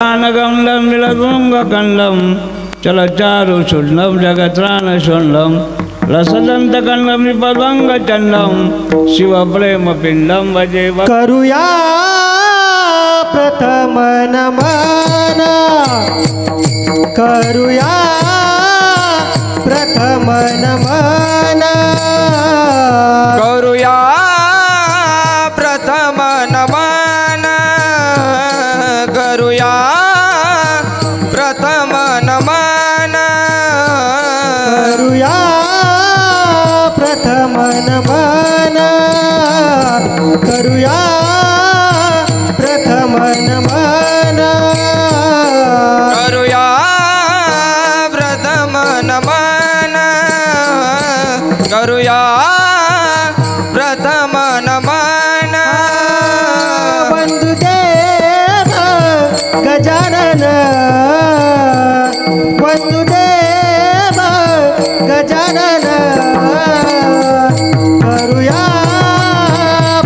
गमलं मिलगुंगकंडं चलचारुशूर्णं जगत्राणशूर्णं रसदन्तकंडं विपद्वंगचंडं शिवप्रेमपिंडं भजे। करूया प्रथम नमन, करूया प्रथम नमन, करूया प्रथम नमन, करूया प्रथम नमन, करूया प्रथम नमन, करूया प्रथम नमन, करूया प्रथम नमन, करूया प्रथम नमन। वंदुदेव गजानन, वंदुदेव गजानन, करूया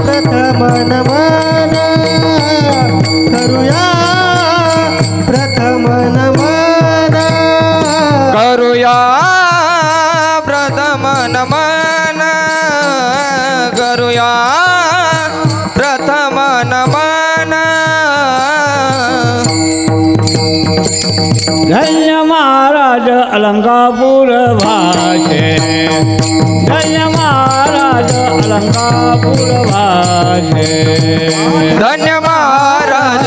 प्रथम नमन, करूया प्रथम नमन, करूया प्रथम नमन, करूया प्रथम नमन। धन्य महाराज अलंकापुर भाषे, धन्य महाराज अलंकापुर भाषे, धन्य महाराज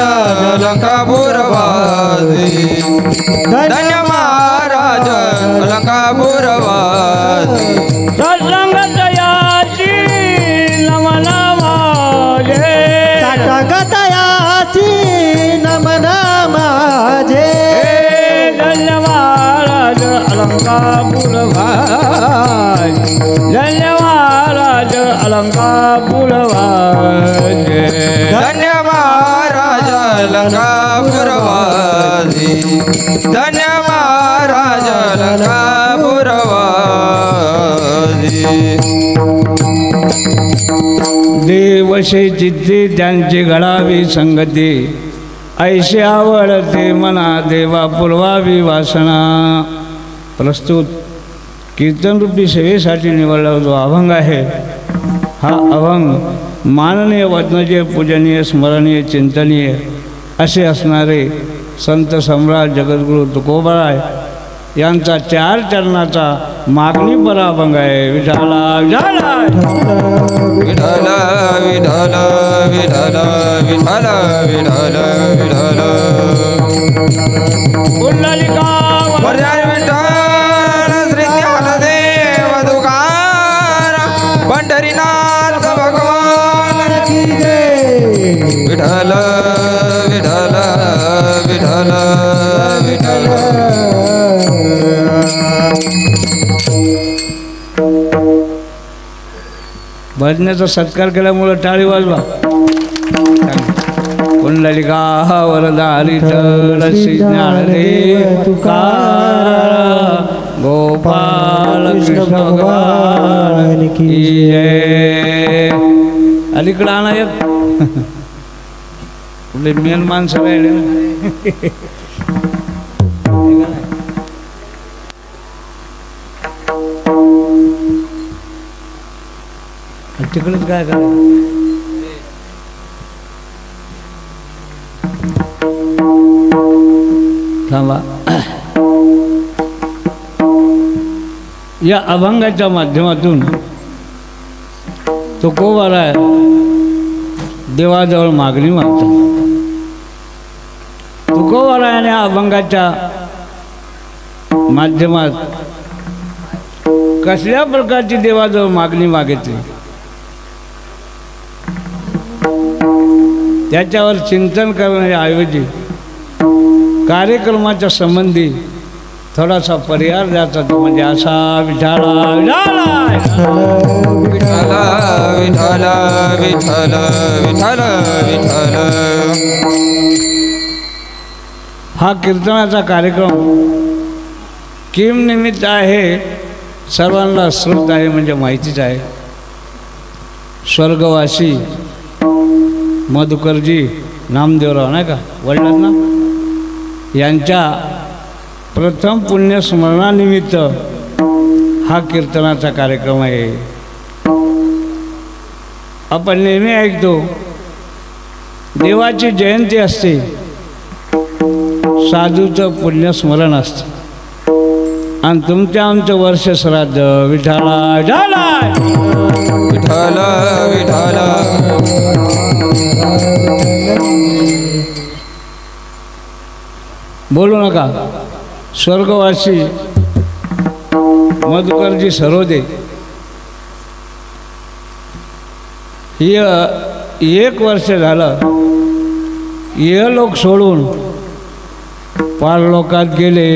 अलंकापुरवासी, धन्य महाराज अलंकापुरवासी। सत्संगतयाची नमन माझे, साठगतयाची नमन माझे, धन्य महाराज अलंकापुर भाषे, धन्य महाराज अलंकापुर भाषे, धन्य महाराज अलंकापुरवासी, धन्य महाराज अलंकापुरवासी। देवशे चित्ते त्यांची घडावी संगती, ऐशी आवडते मना देवा पूर्वावी वासना। प्रस्तुत कीर्तनरूपी सेवेसाठी निवडला जो अभंग आहे, हा अभंग माननीय वदनीय पूजनीय स्मरणीय चिंतनीय असे असणारे संत सम्राट जगद्गुरु तुकोबाराय यांचा 4 चरणाचा मागणी पर अभंग आहे। विठाला विठाला विठ्ठल विठ्ठल विठ्ठल विठ्ठल विठ्ठल विठ्ठल पुंडलिका वरदान विठ्ठल श्री ज्ञानदेव तुकाराम पंढरीनाथ भगवान की जय। विठ्ठल विठ्ठल विठ्ठल विठ्ठल। भजनाचा सत्कार केल्यामुळे टाळी वाजवा। पुंडलिका वरदा विठ्ठल श्री ज्ञानदेव तुकाराम गोपाल कृष्ण भगवान की जय। अलीकडे आणा येत आपले मेन माणसं राहिले ना। तिकडेच काय करायचं, थांबा। या अभंगाच्या माध्यमातून तुकोबाराय देवाजवळ मागणी मागतो। तुकोबारायाने अभंगाच्या माध्यमात कसल्या प्रकारची देवाजवळ मागणी मागितली त्याच्यावर चिंतन करण्याऐवजी कार्यक्रमाच्या संबंधी थोडासा पर्याय द्यायचा, तो म्हणजे असा विठाला विठ्ठल विठ्ठल विठ्ठल विठ्ठल विठ्ठल। हा कीर्तनाचा कार्यक्रम किम निमित्त आहे, सर्वांना श्रुत आहे म्हणजे माहितीच आहे। स्वर्गवासी मधुकरजी नामदेवराव नाही का वडिलांना यांच्या प्रथम पुण्यस्मरणानिमित्त हा कीर्तनाचा कार्यक्रम आहे. आपण नेहमी ऐकतो देवाची जयंती असते, साधूचं पुण्यस्मरण असतं, आणि तुमच्या आमचं वर्ष श्राद्ध विठाला झाला. विठ्ठल विठ्ठल बोलू नका. स्वर्गवासी मधुकरजी सरोदे ही 1 वर्ष झालं लोक सोडून पारलोकात गेले,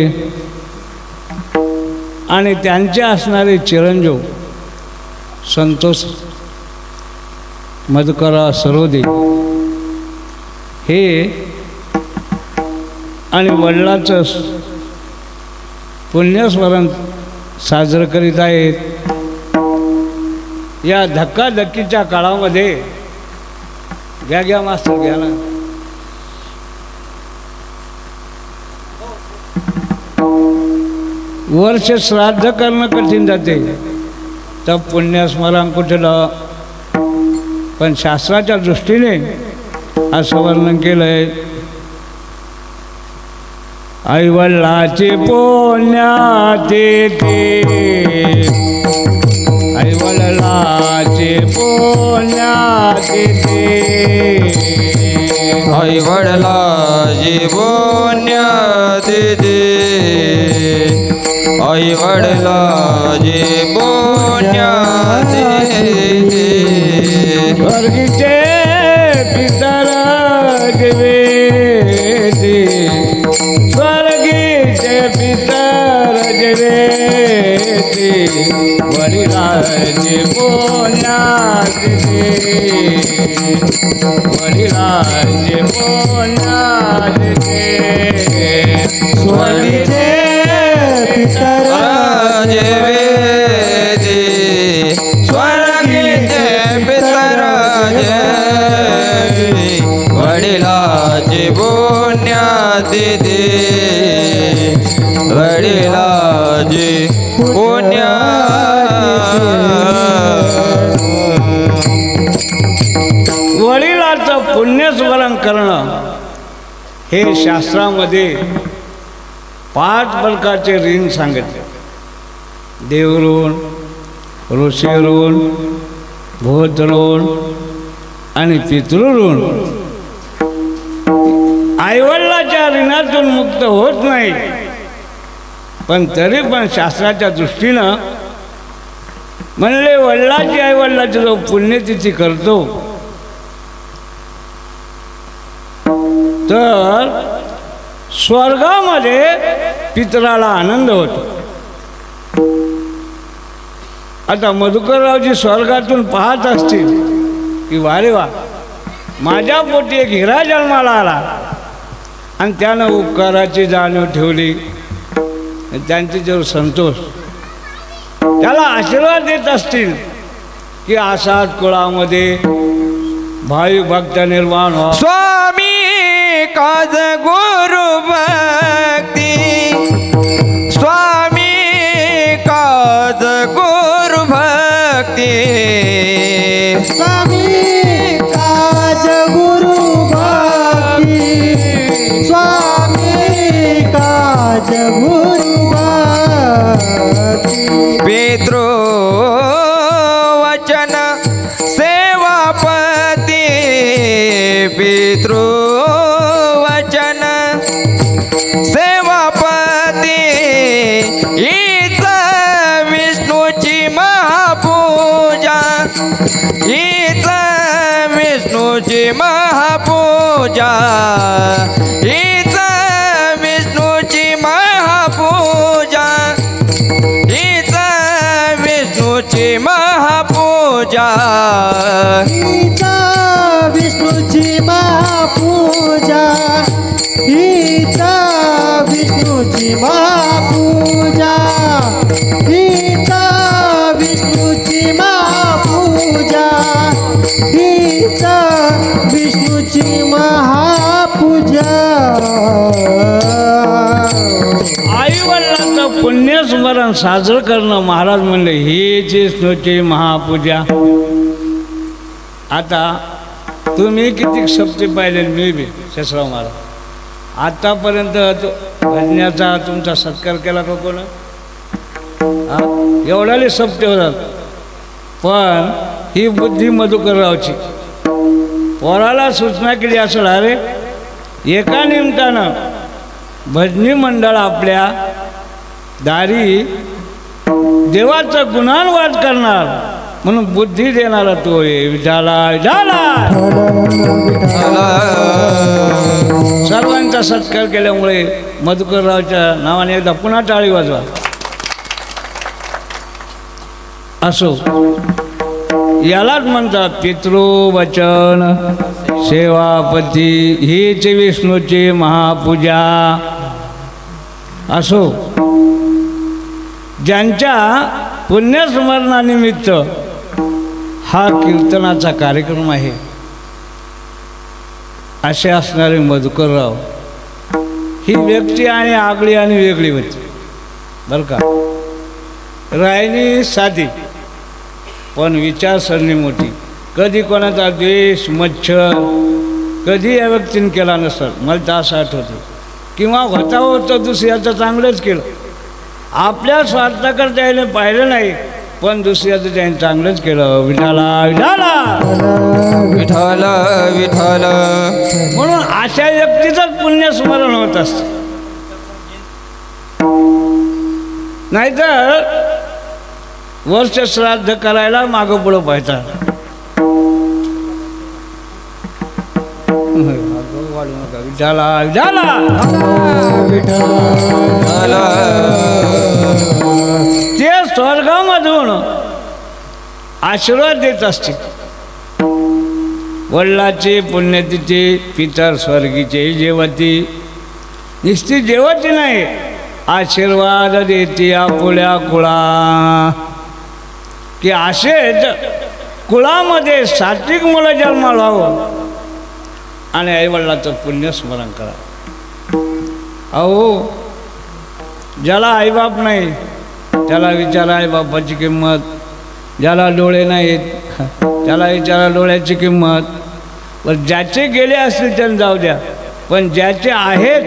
आणि त्यांचे असणारे चिरंजीव संतोष मधुकर सरोदे हे आणि वडिलांचं पुण्यस्मरण साजरं करीत आहेत. या धक्काधक्कीच्या काळामध्ये घ्या मास्तर घ्या ना. वर्ष श्राद्ध करणं कठीण जाते, तर पुण्यस्मरण कुठलं. पण शास्त्राच्या दृष्टीने असं वर्णन केलंय. ऐवळाचे पुण्याचे ते, ऐवळाचे पुण्याचे ते, ऐवळाचे पुण्याचे ते, ऐवळाचे पुण्याचे ते. स्वर्गीचे पितर जवेती, स्वर्गीचे पितर जवेती, वडिलांचे पुण्याचे ते, वडिलांचे पुण्याचे ते. स्वर्गीचे पितर जवेती, स्वर्गीचे पितर जवेती, वडिलांचे पुण्याचे ते, वडिलांचे पुण्या. वडिलांचं पुण्यस्मरण करणं हे शास्त्रामध्ये 5 प्रकारचे ऋण सांगितले. देवऋण, ऋषीऋण, भूतऋण आणि पितृऋण. आईवडिलाच्या ऋणातून मुक्त होत नाही, पण तरी पण शास्त्राच्या दृष्टीनं म्हणले वडिलाची आईवडिलाची जो पुण्यतिथी करतो तर स्वर्गामध्ये पितराला आनंद होतो. आता मधुकररावजी स्वर्गातून पाहत असतील की वारे वा, माझ्या पोटी एक हिरा जन्माला आला, आणि त्यानं उपकाराची जाणीव ठेवली. त्यांचे जो संतोष त्याला आशीर्वाद देत असतील की असाच कुळामध्ये भावी भक्त निर्माण व्हा. स्वामी काज गुरु भक्ती, स्वामी काज गुरु भक्ती, स्वामी काज गुरु भक्ती, स्वामी काज गुरु भक्ती. पितृ वचन सेवापती, पितृ वचन सेवापती, हीच विष्णूची महापूजा, हीच विष्णूची महापूजा, हीच विष्णूची महापूजा, हीच विष्णूची महापूजा, हीच विष्णूची महापूजा, हीच विष्णूची महापूजा, हीच विष्णूची महापूजा, हीच विष्णूची महापूजा. आईवडिलांचं पुण्यस्मरण साजरं करणं महाराज म्हणले हीच विष्णूची महापूजा. आता तुम्ही किती सप्ते पाहिले मी बी शसराव महाराज आतापर्यंत भजण्याचा तुमचा सत्कार केला का कोण? एवढ्याले सप्ते होतात. पण ही बुद्धी मधुकररावची पोराला सूचना केली असेल अरे एका निमित्तानं भजनी मंडळ आपल्या दारी देवाचा गुणानुवाद करणार म्हणून बुद्धी देणारा तो विठाला विठाला. सर्वांचा सत्कार केल्यामुळे मधुकररावच्या नावाने एकदा पुन्हा टाळी वाजवा. असो यालाच म्हणतात पितृवचन सेवापती हीच विष्णूची महापूजा. असो ज्यांच्या पुण्यस्मरणानिमित्त हा कीर्तनाचा कार्यक्रम आहे असे असणारे मधुकरराव ही व्यक्ती आणि आगळी आणि वेगळी होती बरं का. रायनी साधी पण विचारसरणी मोठी. कधी कोणाचा द्वेष मच्छर कधी या व्यक्तीने केला नसेल मला तर असं आठवतं. किंवा होता होतं दुसऱ्याचं चांगलंच केलं. आपल्या स्वार्थाकडे त्याने पाहिलं नाही पण दुसऱ्याचं त्याने चांगलंच केलं. विठाला विठाला विठाला विठाला. म्हणून अशा व्यक्तीचंच पुण्यस्मरण होत असतं. नाहीतर वर्ष श्राद्ध करायला मागं पुढं पाहता. वाढू नका. विठाला विठाला विठाला. ते स्वर्गामधून आशीर्वाद देत असते. वडिलाची पुण्यतिथी पितर स्वर्गीचे जेवती नुसती जेवती नाही आशीर्वाद देते आपुल्या कुळा. की असेच कुळामध्ये सात्विक मुलं जन्माला व्हावं आणि आईवडिलाचं पुण्यस्मरण करा. अहो ज्याला आईबाप नाही त्याला विचारा आईबापाची किंमत. ज्याला डोळे नाहीत त्याला विचारा डोळ्याची किंमत. पण ज्याचे गेले असतील त्यांना जाऊ द्या पण ज्याचे आहेत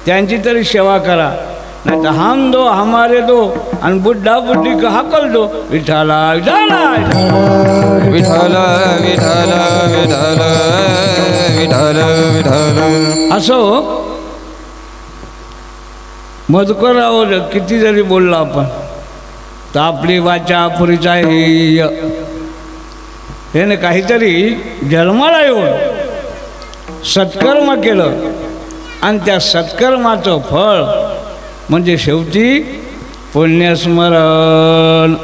त्यांची तरी सेवा करा. नहीं तो हम दो हमारे दो आणि बुड्ढा बुड्ढी का हकल दो. विठाला विठाला विठाला विठाला विठाला विठाला विठाला. असो मधुकरराव किती जरी बोललो आपण तर आपली वाचा पुरीचा हे काहीतरी जन्माला येऊन सत्कर्म केलं आणि त्या सत्कर्माचं फळ म्हणजे शेवटी पुण्यस्मरण.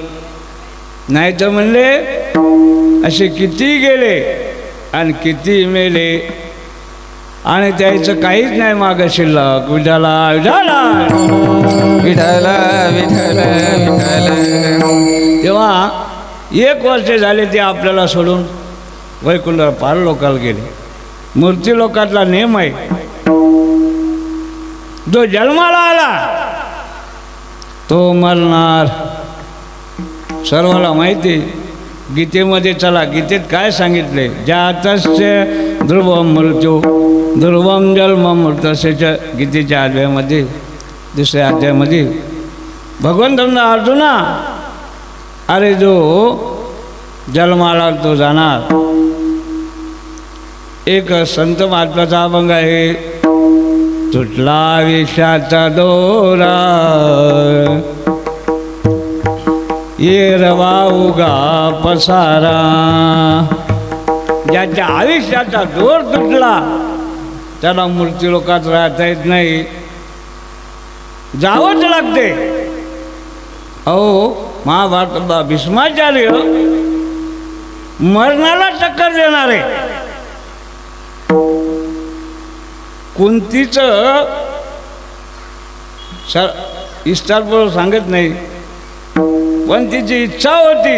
नाही तर म्हणले असे किती गेले आणि किती मेले आणि त्याचं काहीच नाही मागं शिल्लक. विठाला विठाला विठाला विठाला विठाला. तेव्हा 1 वर्ष झाले ते आपल्याला सोडून वैकुंठावर पार लोकाला गेले. मूर्ती लोकातला नेम आहे जो जन्माला आला तो मरणार. सर्वाला माहिती गीतेमध्ये चला गीतेत काय सांगितले जातस्य ध्रुवम मृत्यू ध्रुवम जन्म मृतस्य. गीतेच्या अध्यायामध्ये 2ऱ्या अध्यायामध्ये भगवंतांना अर्जुना अरे जो जन्माला तो जाणार. एक संत महात्माचा अभंग आहे तुटला विषाचा दोरा ये रवा उगा पसारा. ज्याच्या आयुष्याचा दोर तुटला त्याला मूर्ती लोकात राहता येत नाही जावंच लागते. अहो महाभारत भीष्माचार्य मरणाला टक्कर देणारे कुंतीचं इष्टार्थ सांगत नाही पण तिची इच्छा होती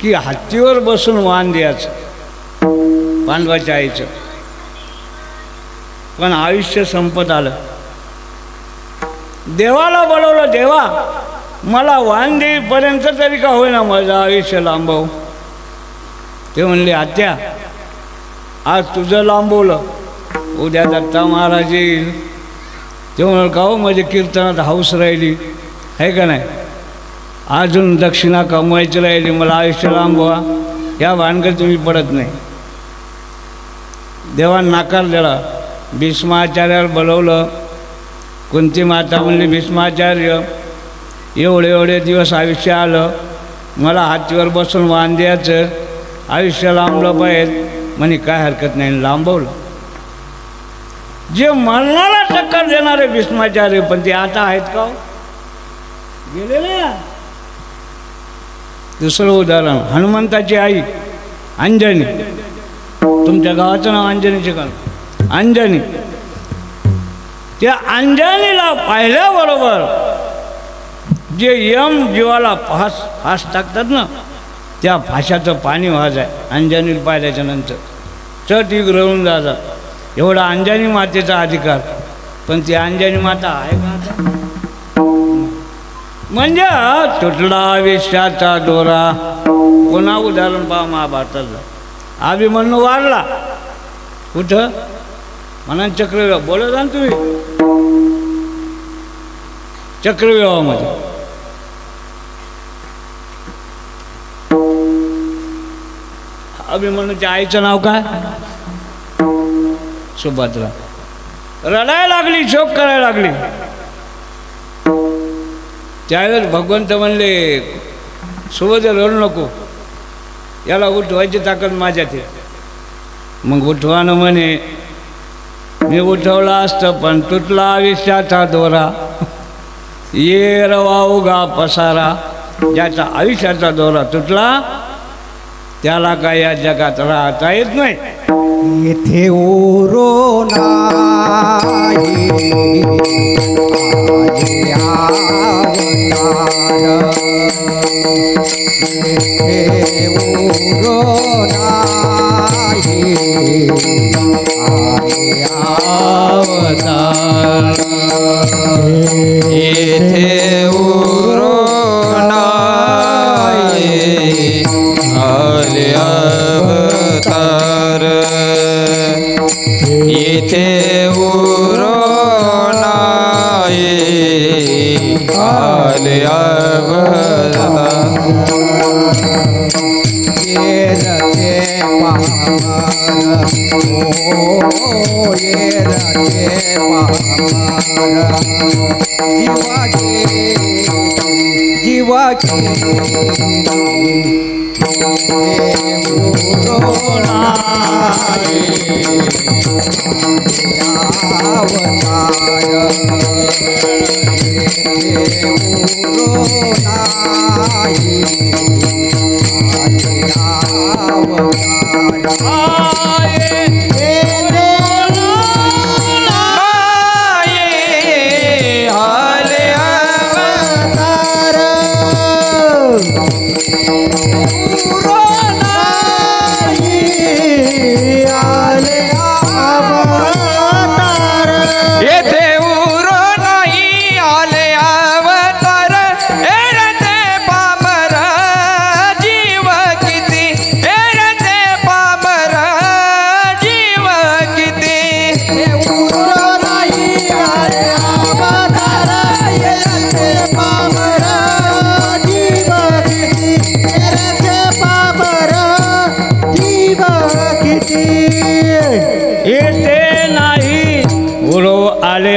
की हत्तीवर बसून वाण द्यायचं पांडवाच्या आईचं. पण आयुष्य संपत आलं. देवाला बोलवलं, देवा मला वाण देईपर्यंत तरी का होईना माझं आयुष्य लांबव. ते म्हणले आत्या आज तुझं लांबवलं, उद्या दत्ता महाराज येईल. ते म्हणाल का हो माझ्या कीर्तनात हौस राहिली आहे का नाही, अजून दक्षिणा कमवायची राहिली, मला आयुष्य लांबवा. या भानगड तुम्ही पडत नाही. देवान नाकारलेला. भीष्माचार्याला बोलवलं. कुंती माता म्हणली भीष्माचार्य एवढे दिवस आयुष्य आलं, मला हातीवर बसून वाण द्यायचं, आयुष्य लांबलं पाहिजे. म्हणे काय हरकत नाही, लांबवलं. जे मरणाला टक्कर देणारे भीष्माचार्य पण ते आता आहेत का गेलेले. दुसरं उदाहरण हनुमंताची आई अंजनी. तुमच्या गावाचं नाव अंजनीचे का? अंजनी. त्या अंजनीला पाहिल्याबरोबर जे यम जीवाला फास टाकतात ना, त्या फाशाचं पाणी वाजाय अंजनीला पाहिल्याच्या नंतर चट रवून जातात. एवढा अंजनी मातेचा अधिकार. पण ती अंजनी माता आहे का आता? म्हणजे तुटला विषाचा दोरा. पुन्हा उदाहरण पहा महाभारतातलं. अभिमन्यू वारला कुठं म्हणा चक्रव्यूह. बोलत ना तुम्ही चक्रव्यूहामध्ये. अभिमन्यूच्या आईचं नाव काय? सुभद्रा. रडायला लागली, शोक करायला लागली. त्यावेळेस भगवंत म्हणले सुभद्रा रडू नको, याला उठवायची ताकद माझ्यात आहे. मग उठवानं म्हणे मी उठवला असतं पण तुटला आयुष्याचा दोरा. ये रवाऊगा पसारा. ज्याचा आयुष्याचा दोरा तुटला त्याला काय या जगात राहता येत नाही. येथे ओरो नाही येथे उरो नाही आले अवतार. येथे उरो नाही आले अवतार.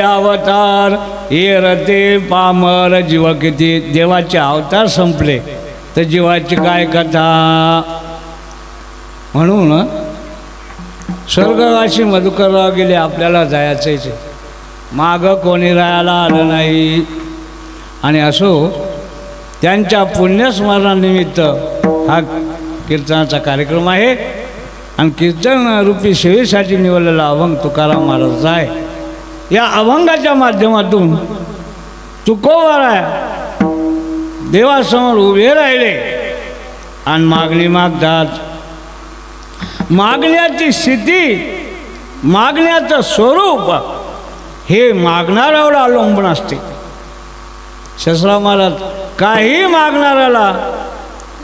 अवतार ये रते पामर जीव किती. देवाचे अवतार संपले तर जीवाची काय कथा. म्हणून स्वर्गवासी मधुकरराव गेले. आपल्याला जायचंच. मागं कोणी राहायला आलं नाही. आणि असो त्यांच्या पुण्यस्मरणानिमित्त हा कीर्तनाचा कार्यक्रम आहे. आणि कीर्तन रूपी सेवेसाठी निवडलेला अभंग तुकाराम महाराज आहे. या अभंगाच्या माध्यमातून तुकोबाराय देवासमोर उभे राहिले आणि मागणी मागतात. मागण्याची स्थिती, मागण्याचं स्वरूप हे मागणाऱ्यावर अवलंबून असते. शसरा महाराज काही मागणाऱ्याला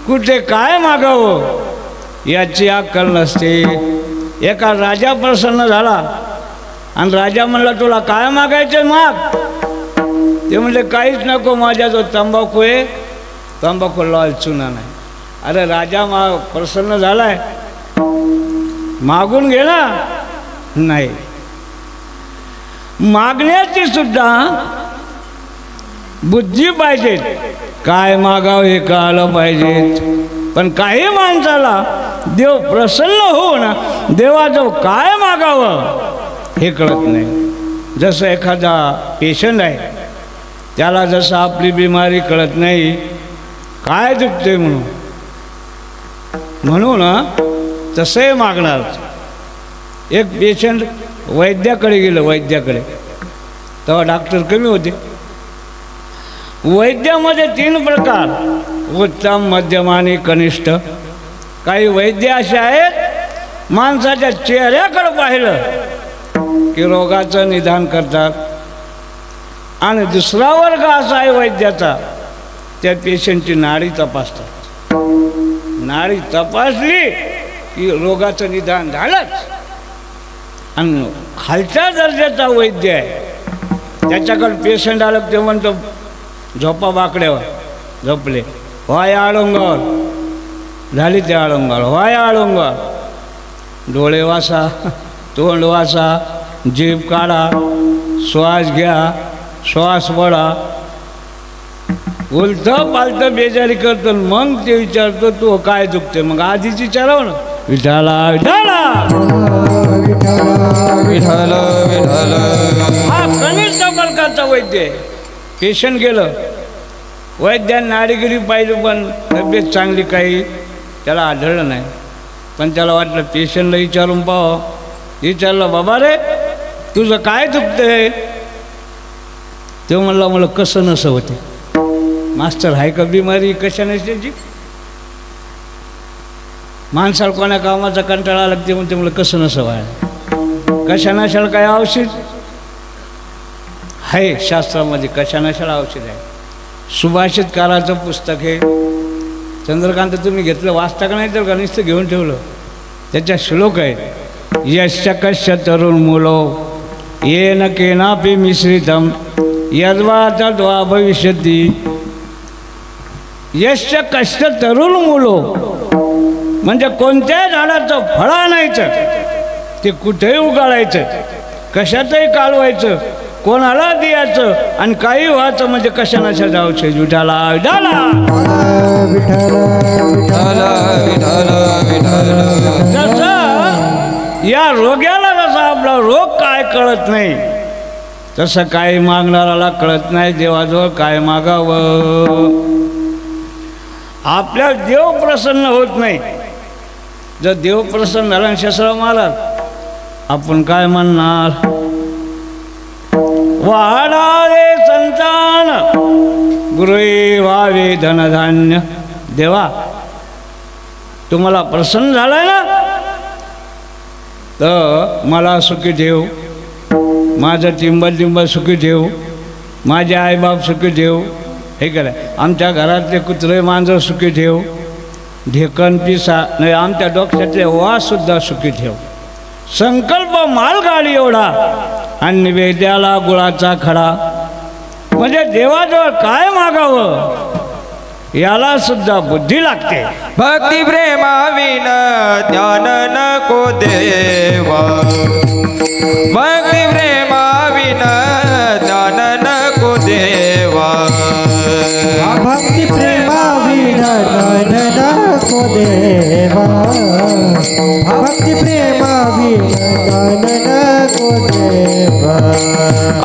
कुठे काय मागावं याची अक्कल नसते. एका राजा प्रसन्न झाला आणि राजा म्हणला तुला काय मागायचं माग. ते म्हणले काहीच नको, माझ्या जो तंबाखू आहे तंबाखू लाल चुना नाही. अरे राजा प्रसन्न झालाय, मागून घे ना. नाही, मागण्याची सुद्धा बुद्धी पाहिजे, काय मागावं हे कळलं पाहिजे. पण काही माणसाला देव प्रसन्न होऊन देवाचं काय मागावं हे कळत नाही. जसं एखादा पेशंट आहे, त्याला जसं आपली बिमारी कळत नाही, काय दुखते म्हणून तसंही मागणार. एक पेशंट वैद्याकडे गेलं, वैद्याकडे तेव्हा डॉक्टर कमी होते. वैद्यामध्ये 3 प्रकार, उत्तम, मध्यम आणि कनिष्ठ. काही वैद्य असे आहेत माणसाच्या चेहऱ्याकडे पाहिलं की रोगाचं निदान करतात. आणि दुसरा वर्ग असा आहे वैद्याचा, त्या पेशंटची नाडी तपासतात. नाडी तपासली की रोगाचं निदान झालंच. आणि खालच्या दर्जाचा वैद्य आहे, त्याच्याकडे पेशंट आलं ते म्हणतो झोपा बाकड्यावर, झोपले, व्हाय आळंगावर, झाली त्या आळंगावर, व्हाय आळंगावर, डोळे वासा, तोंड वासा, जीभ काढा, श्वास घ्या, श्वास वडा. उलथं पालथं बेजारी करतो. मग ते विचारतो तू काय दुखते. मग आधीच विचारावं ना, विठाला विठाला विठ्ठल विठ्ठल. हा कनिष्ठ प्रकारचा वैद्य आहे. पेशंट गेलं, वैद्याने नाडीगिरी पाहिजे पण तब्येत चांगली काही त्याला आढळलं नाही. पण त्याला वाटलं पेशंटला विचारून पाहावं. विचारलं बाबा रे तुझं काय दुखतंय. ते म्हणला मला कसं नसं होते. मास्टर आहे का बिमारी कशा नसल्याची. माणसाला कोणा कामाचा कंटाळा लागते म्हणते मला कसं नसं व्हायला. कशा नशाला काय औषध आहे शास्त्रामध्ये, कशा नशाला औषध आहे. सुभाषितकाराचं पुस्तक हे चंद्रकांत तुम्ही घेतलं, वाचता का नाही तर का नुसतं घेऊन ठेवलं. त्याच्या श्लोक आहे, यश्च कश्य तरुण मुलो येन केनापि मिश्रितम यद्वा तद्वा भविष्यती. यश्च कश्य तरुण मुलो म्हणजे कोणत्याही झाडाचं फळ आणायचं, ते कुठेही उगाळायचं, कशातही कालवायचं, कोणाला द्यायचं आणि काही व्हायचं म्हणजे कशा नशा जायचं. विठाला विठाला जसं या रोग्याला जसा आपला रोग काय कळत नाही, तसं काही मागणाराला कळत नाही देवाजवळ काय मागावं. आपल्या देव प्रसन्न होत नाही. जर देव प्रसन्न झाला शस्त्र महाराज आपण काय म्हणणार. वाढावे संतान गुरुई व्हावे धनधान्य. देवा तुम्हाला प्रसन्न झालाय ना तर मला सुखी ठेव, माझं टिंबल सुखी ठेव, माझे आईबाप सुखी ठेव. हे केलं आमच्या घरातले कुत्रे मांजर सुखी ठेव, ढेकण पिसा नाही आमच्या डोक्यातले वासुद्धा सुखी ठेव. संकल्प मालगाडी एवढा आणि निवेद्याला गुळाचा खडा. म्हणजे देवाजवळ काय मागावं याला सुद्धा बुद्धी लागते. भक्ती प्रेमाविन ज्ञान नको देवा. भक्ती प्रेमाविन ज्ञान नको देवा. भक्ती प्रेमाविना ज्ञान नको देवा. भक्ती प्रेमाविना ज्ञान नको देवा.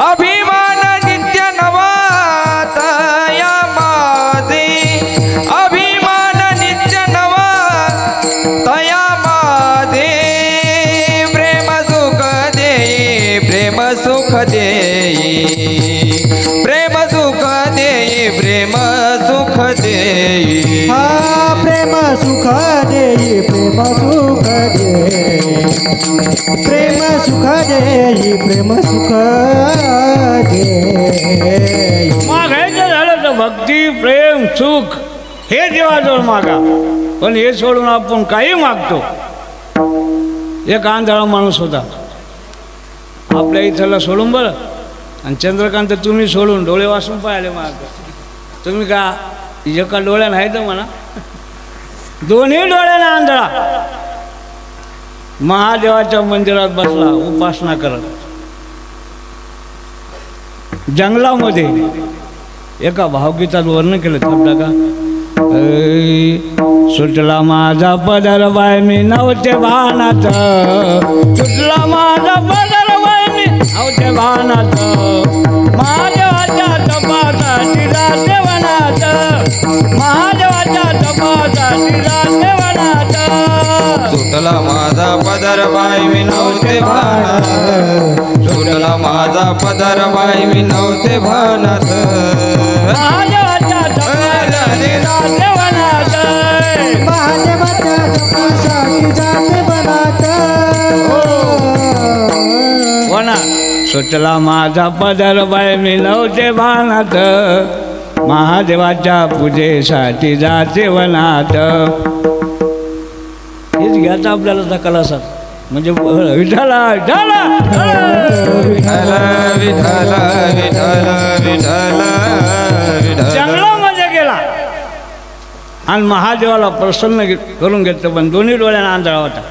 अभिमान नित्य नवा तया माझे. अभिमान नित्य नवा तया माझे. प्रेम सुख देई प्रेम सुख देई. प्रेम सुख देई प्रेम सुख देई. हा प्रेम सुख देई प्रेम सुख देई. प्रेम सुख देई प्रेम सुख देई. मागायचं झालं तर भक्ती प्रेम सुख हे देवाजवळ मागा. पण हे सोडून आपण काही मागतो. एक आंधळा माणूस होता आपल्या इथला सोडून बरं, आणि चंद्रकांत तुम्ही सोडून डोळे वाचून पाहिले माग. तुम्ही का एका डोळ्यानं आहे तर म्हणा, दोन्ही डोळ्यानं आंधळा महादेवाच्या मंदिरात बसला उपासना करत. जंगलामध्ये एका भावगीतात वर्णन केलं थांबला का, सुटला माझा पदर बाय मी नव्हते भानात, सुटला माझा पदर बाय मी नव्हते भानात, महादेवाच्या तपासाठी जाते वनात, महादेवाच्या तपासाठी जाते वनात. सुटला माझा पदर बाय मी नव्हते भानात, सुटला माझा पदर बाय मी नव्हते भानात, महादेवाच्या तपासाठी जाते वनात, महादेवाच्या तपासाठी जाते वनात. वना सुटला माझा पदर बाय मी नव्हते भानात, महादेवाच्या पूजेसाठी जाते वनात. हेच घ्यायचं आपल्याला धक्काला असं म्हणजे विठाला विठाला विठ्ठल विठ्ठल विठ्ठल विठ्ठल विठ्ठल. जंगलामध्ये गेला आणि महादेवाला प्रसन्न करून घेतलं. पण दोन्ही डोळ्यांना आंधळा होता.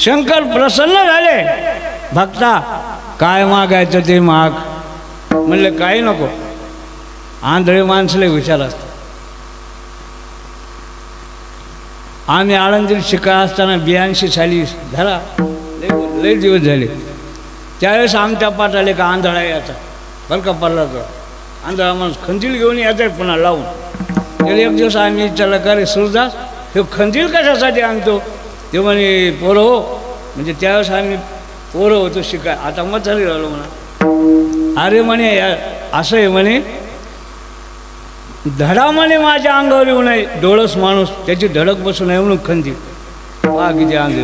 शंकर प्रसन्न झाले. भक्ता काय मागायचं ते माग. म्हणले काही नको. आंधळे माणसले हुशार असतात. आम्ही आळंदीत शिकाय असताना 82 साली झाला लय दिवस झाले. त्यावेळेस आमच्या पाठाले का आंधळा याचा बरं का पडला तर आंधळा माणूस खंजील घेऊन यायचा पुन्हा लावून. त्याला एक दिवस आम्ही विचारलं का रे सुरदास हे खंजील कशासाठी आणतो. ते म्हणे पोरं हो. म्हणजे त्यावेळेस आम्ही पोरं होतो शिकाय. आता म्हातारी राहिलो म्हणा. अरे म्हणे असं आहे म्हणे धडा म्हणे माझ्या अंगावर येऊ नये. डोळस माणूस त्याची धडक बसू नये म्हणून खंजील. पहा किती अंग.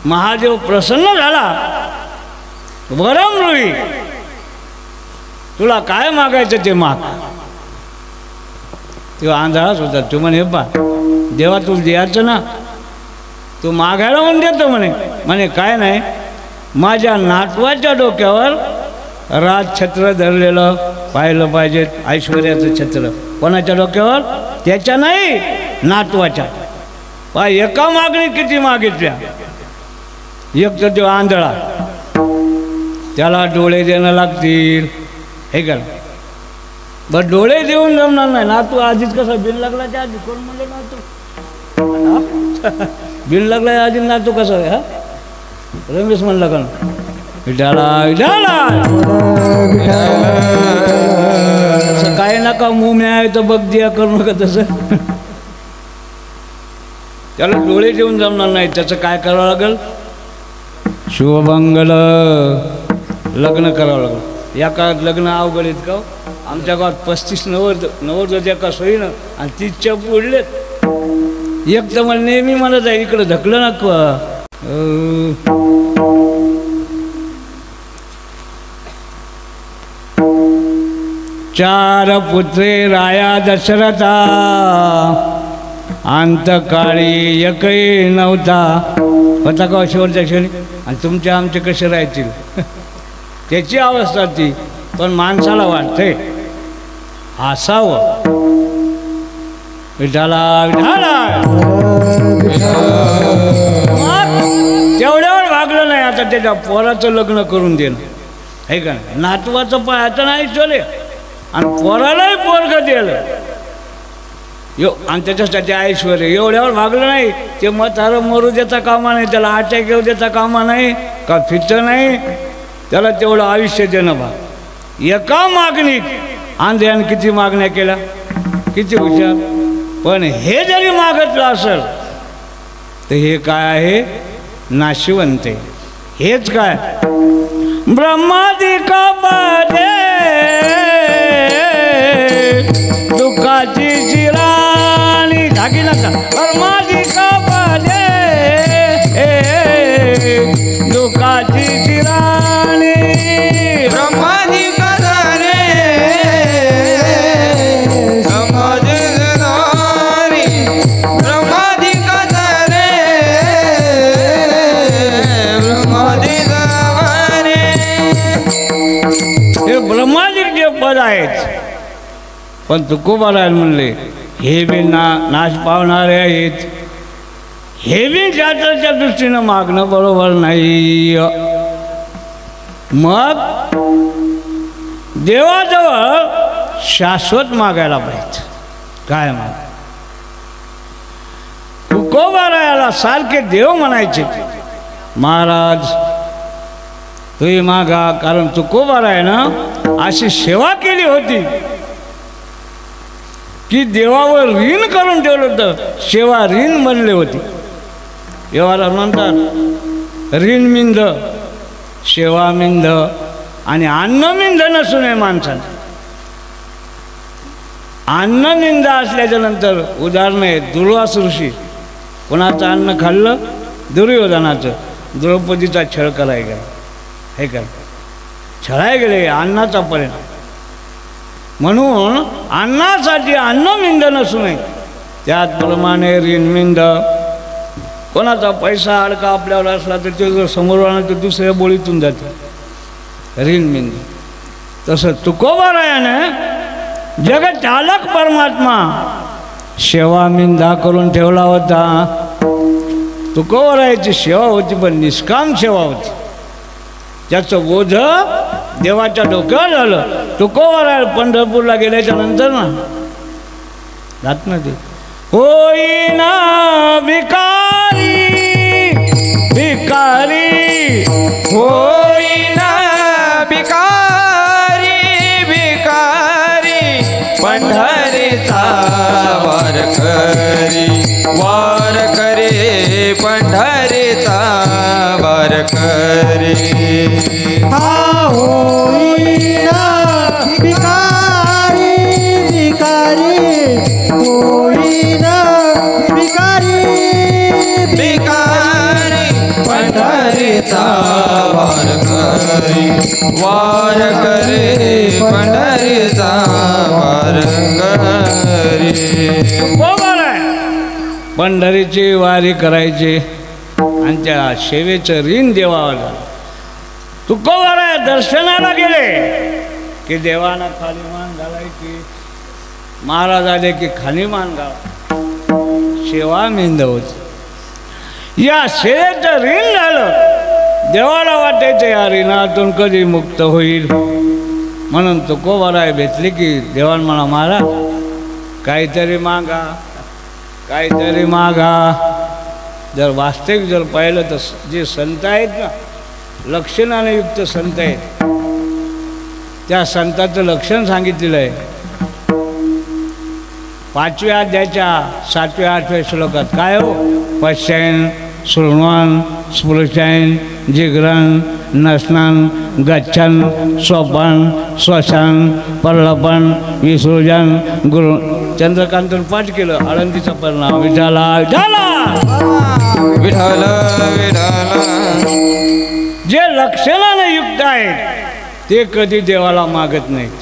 महादेव प्रसन्न झाला. वरम रुई तुला काय मागायचं ते माग. तेव्हा आंधळाच होता. तू म्हणे पा देवा तू द्यायचं ना तू मागायला म्हणून देतो म्हणे. म्हणे काय नाही माझ्या नातवाच्या डोक्यावर राजछत्र धरलेलं पाहिलं पाहिजे. ऐश्वर्याचं छत्र कोणाच्या डोक्यावर त्याच्या नाही नातवाच्या. पा एका मागणी किती मागितल्या. एक तर तो आंधळा त्याला डोळे देणं लागतील हे का. बरं डोळे देऊन जमणार नाही. नातू आधीच कसा बिन लागला त्या आधी कोण म्हणलं नातू बिन लागला आधी नातू कसं आहे. हा रमेश म्हणला का विठाला विठाला असं काय नका मुम्या आहे तर बघ दिया करू नका तसं. त्याला डोळे देऊन जमणार नाही. त्याचं काय करावं लागेल शिवमंगल लग्न करावं लागलं. या काळात लग्न अवघड आहेत का. आमच्या गावात 35 नव्वद एका सोयीनं आणि 30च्या पुढलेत. एक तर मला नेहमी म्हणत आहे इकडं धकलं ना. चार पुत्रे राया दशरथा अंतकाळी एकही नव्हता. होता का शेवटच्या क्षणी. आणि तुमच्या आमचे कसे राहतील त्याची अवस्था ती. पण माणसाला वाटते हसावं. विठाला विठाला तेवढ्यावर भागलं नाही. आता त्याच्या पोराचं लग्न करून देणं आहे का. नातवाचं पायाचं नाही चले आणि पोरालाही पोरगं दिलं आणि त्याच्यासाठी ऐश्वर्य एवढ्यावर भागलं नाही. ते म्हातारं मरू देता कामा नाही. त्याला अटॅक येऊ देता कामा नाही का फिरतं नाही. त्याला तेवढं आयुष्य देणं भाग. एका मागणीत आंध्यानं किती मागण्या केल्या किती हुशार. पण हे जरी मागितलं असेल तर हे काय आहे नाशिवंत. हेच काय ब्रह्मादिका पादे दुःखाची चिराणी धागी नका. ब्रह्मादिका पादे दुःखाची चिराणी ब्रह्मादिका झाले पण तुकोबाराय म्हणले हे बी नाश पावणारे आहेत, हे बी शास्त्राच्या दृष्टीनं मागणं बरोबर नाही. मग देवाजवळ शाश्वत मागायला पाहिजे. काय माग? तुकोबारायाला सारखे देव म्हणायचे, महाराज तुम्ही मागा. कारण तुकोबारायानं अशी सेवा केली होती की देवावर ऋण करून ठेवलं होतं. सेवा ऋण बनले होती. देवाला म्हणतात ऋणमिंद, सेवामिंद आणि अन्नमिंद नसू नये माणसानं. अन्नमिंद असल्याच्या नंतर उदाहरण आहे दुर्वास ऋषी. कोणाचं अन्न खाल्लं? दुर्योधनाचं. द्रौपदीचा छळ करायला गेला. हे कर छळाय गेले अन्नाचा परिणाम. म्हणून अन्नासाठी अन्नमिंद नसू नये. त्याचप्रमाणे ऋणमिंद. कोणाचा पैसा अडका आपल्यावर असला तर ते जर समोर आणलं तर दुसऱ्या बोळीतून जाते. ऋणमिंद. तसं तुकोबारायाने जगचालक परमात्मा सेवामिंदा करून ठेवला होता. तुकोबारायाची सेवा होती पण निष्काम सेवा होती. त्याचं बोध देवाच्या डोक्यावर झालं. तुकोबाराय पंढरपूरला गेल्याच्या नंतर ना जात ना ते होईना भिकारी भिकारी, होईना भिकारी भिकारी, पंढरीचा वारकरी वारकरी, पंढरीचा वारकरी. हा होईना भिकारी भिकारी, होईना भिकारी भिकारी, पंढरीचा वारकरी वारकरी, पंढरीचा वारकरी. पंढरीची वारी करायची आणि त्या सेवेचं ऋण देवाला. तुकोबाराय दर्शनाला गेले की देवाना खाली मान घालायची. महाराज आले की खाली मान घाला. सेवा मिंद होती. या सेवेचं ऋण झालं. देवाला वाटायचं या ऋणातून कधी मुक्त होईल. म्हणून तुकोबाराय भेटले की देवान म्हणा महाराज काहीतरी मागा, काहीतरी मागा. जर वास्तविक जर पाहिलं तर जे संत आहेत ना, लक्षणाने युक्त संत आहेत, त्या संताचं लक्षण सांगितलेलं आहे 5व्या अध्यायाच्या 7व्या 8व्या श्लोकात. काय हो? पश्यन शृण्वन् स्पृशन् जिघ्रन् नश्नन् गच्छन् स्वपन् श्वसन प्रलपन् विसृजन. गुरु चंद्रकांतन पाठ केलं. आळंदीचा परिणाम. विठाला विठाला विठाल विठाल. जे लक्षणाने युक्त आहेत ते कधी देवाला मागत नाहीत.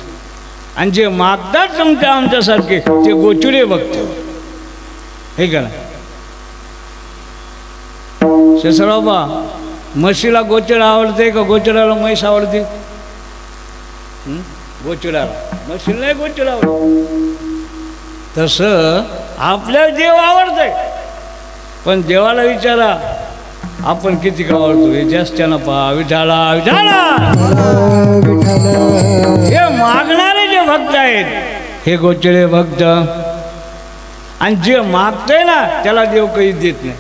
आणि जे मागतात तुमच्या आमच्यासारखे ते गोचुडे बघतात. हे करा शेषरावबा, म्हशीला गोचड आवडते का गोचडाला म्हैस आवडते? गोचडाला. म्हशीला नाही गोचड आवडते. तसं आपल्याला देव आवडतंय पण देवाला विचारा आपण किती का आवडतो. हे जास्त्यानं पहा. विठाला विठाला. हे मागणारे जे भक्त आहेत हे गोचडे भक्त. आणि जे मागतंय ना त्याला देव काही देत नाही.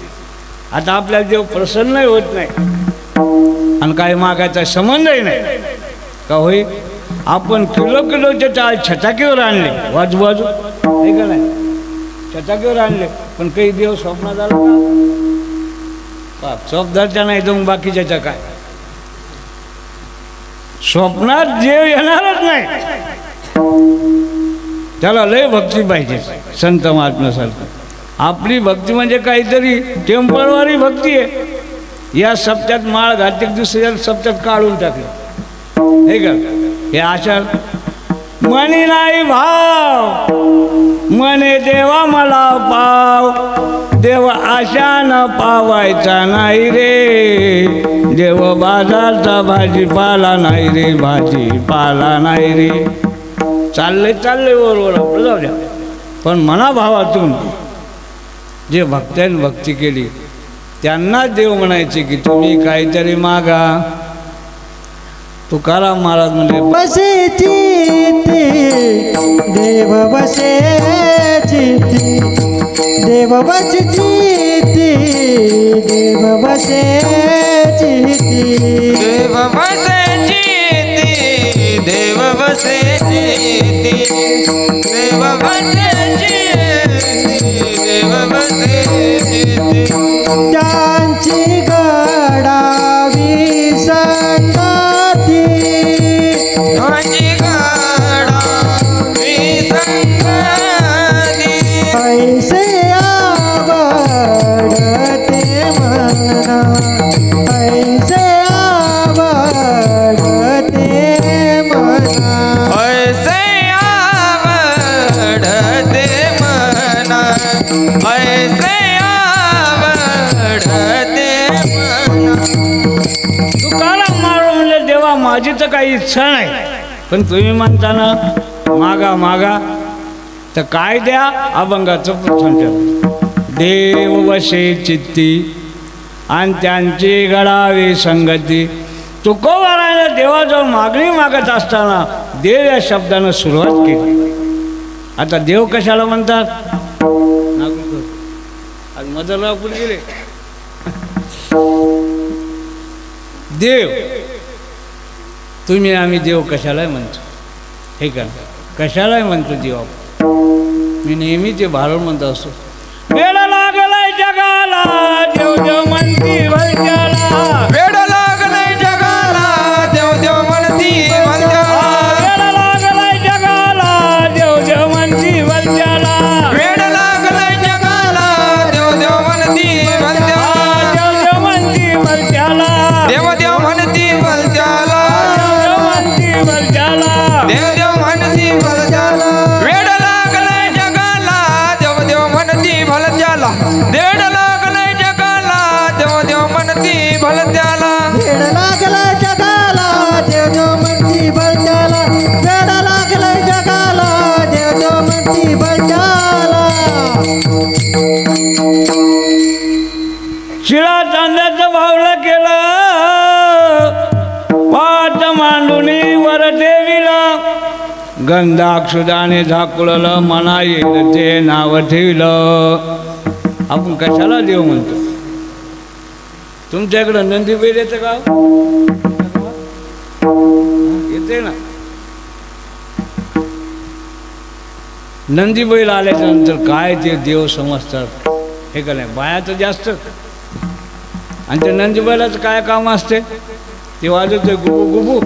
आता आपल्याला देव प्रसन्नही होत नाही आणि काही मागायचा संबंधही नाही का होई. आपण किलो किलोचे टाळ छटाकीवर आणले वाजू हे का नाही, छटाकीवर आणले पण काही देव स्वप्नात आला का? स्वप्नाच्या नाही तर बाकीच्या काय स्वप्नात देव येणारच नाही. त्याला लय भक्ती पाहिजे संत महात्म्यासारखं. आपली भक्ती म्हणजे काहीतरी टेम्परवारी भक्ती आहे. या सप्त्यात माळ घातली दुसऱ्या सप्त्यात काढून टाकलं हे का. हे आशा मनी नाही भाव मने देवा मला पाव. देव आशा न पावायचा नाही रे. देव बाजारचा भाजीपाला नाही रे. भाजीपाला नाही रे. चाललंय बरोबर आपलं जाऊ द्या. पण मनाभावातून जे भक्तांनी भक्ती केली त्यांनाच देव म्हणायचे की तुम्ही काहीतरी मागा. तुकाराम महाराज म्हणजे बसे चित्ती देव बसे चित्ती देव बसे चित्ती देव बसे चित्ती देव बसे चित्ती देव बसे चित्ती देव बसे चित्ती देव बसे चित्ती त्यांची गडावी संगती माझी गाडा मी संगती ऐसे आवडते मना ऐसे आवडते मना ऐसे आवडते मना ऐसे आवडते मना. तुकाराम महाराज म्हणजे देवा माझी तर काही इच्छा नाही पण तुम्ही म्हणता ना मागा मागा तर काय द्या. अभंगाचं प्रथम देव वशे चित्ती आणि त्यांची गडावी संगती. तुकोबाराने देवाजवळ मागणी मागत असताना देव या शब्दानं सुरुवात केली. आता देव कशाला म्हणतात. आज मदरराव कुठे गेले. देव तुम्ही आम्ही देव कशालाही म्हणतो हे का कशालाही म्हणतो देव. मी नेहमी ते भारून म्हणतो असतो. वेळ लागलाय जगाला देव देव म्हणती भलत्याला. वेड लागलंय जगाला देव देव म्हणती भलत्याला. वेळ लागलाय जगाला देव देव म्हणती भलत्याला. वेड लागलंय जगाला देव देव म्हणती भलत्याला. देव देव म्हणती भलत्याला. देव देव म्हणती भलत्याला. देव देव म्हणती भलत्याला. वेड लागलंय जगाला देव देव म्हणती भलत्याला. वेड लागलंय जगाला देव देव म्हणती भलत्याला. वेड लागला जगाला देव देव म्हणती भलत्याला वेड लागला जगाला देव देव म्हणती भलत्याला शिळा चांद्याचं भावलं केलं पाठ मांडुनी वर देवीला. गंधाक्षुदाने झाकुळलं मना येईल ते नाव ठेवलं. आपण कशाला देव म्हणतो. तुमच्याकडं नंदी बैल येतं का येते ना. नंदी बैल आल्याच्या नंतर काय ते देव समजतात हे का नाही. बाया तर जास्त आणि ते नंदी बैलाचं काय काम असते. ते वाजवते गुबू गुबू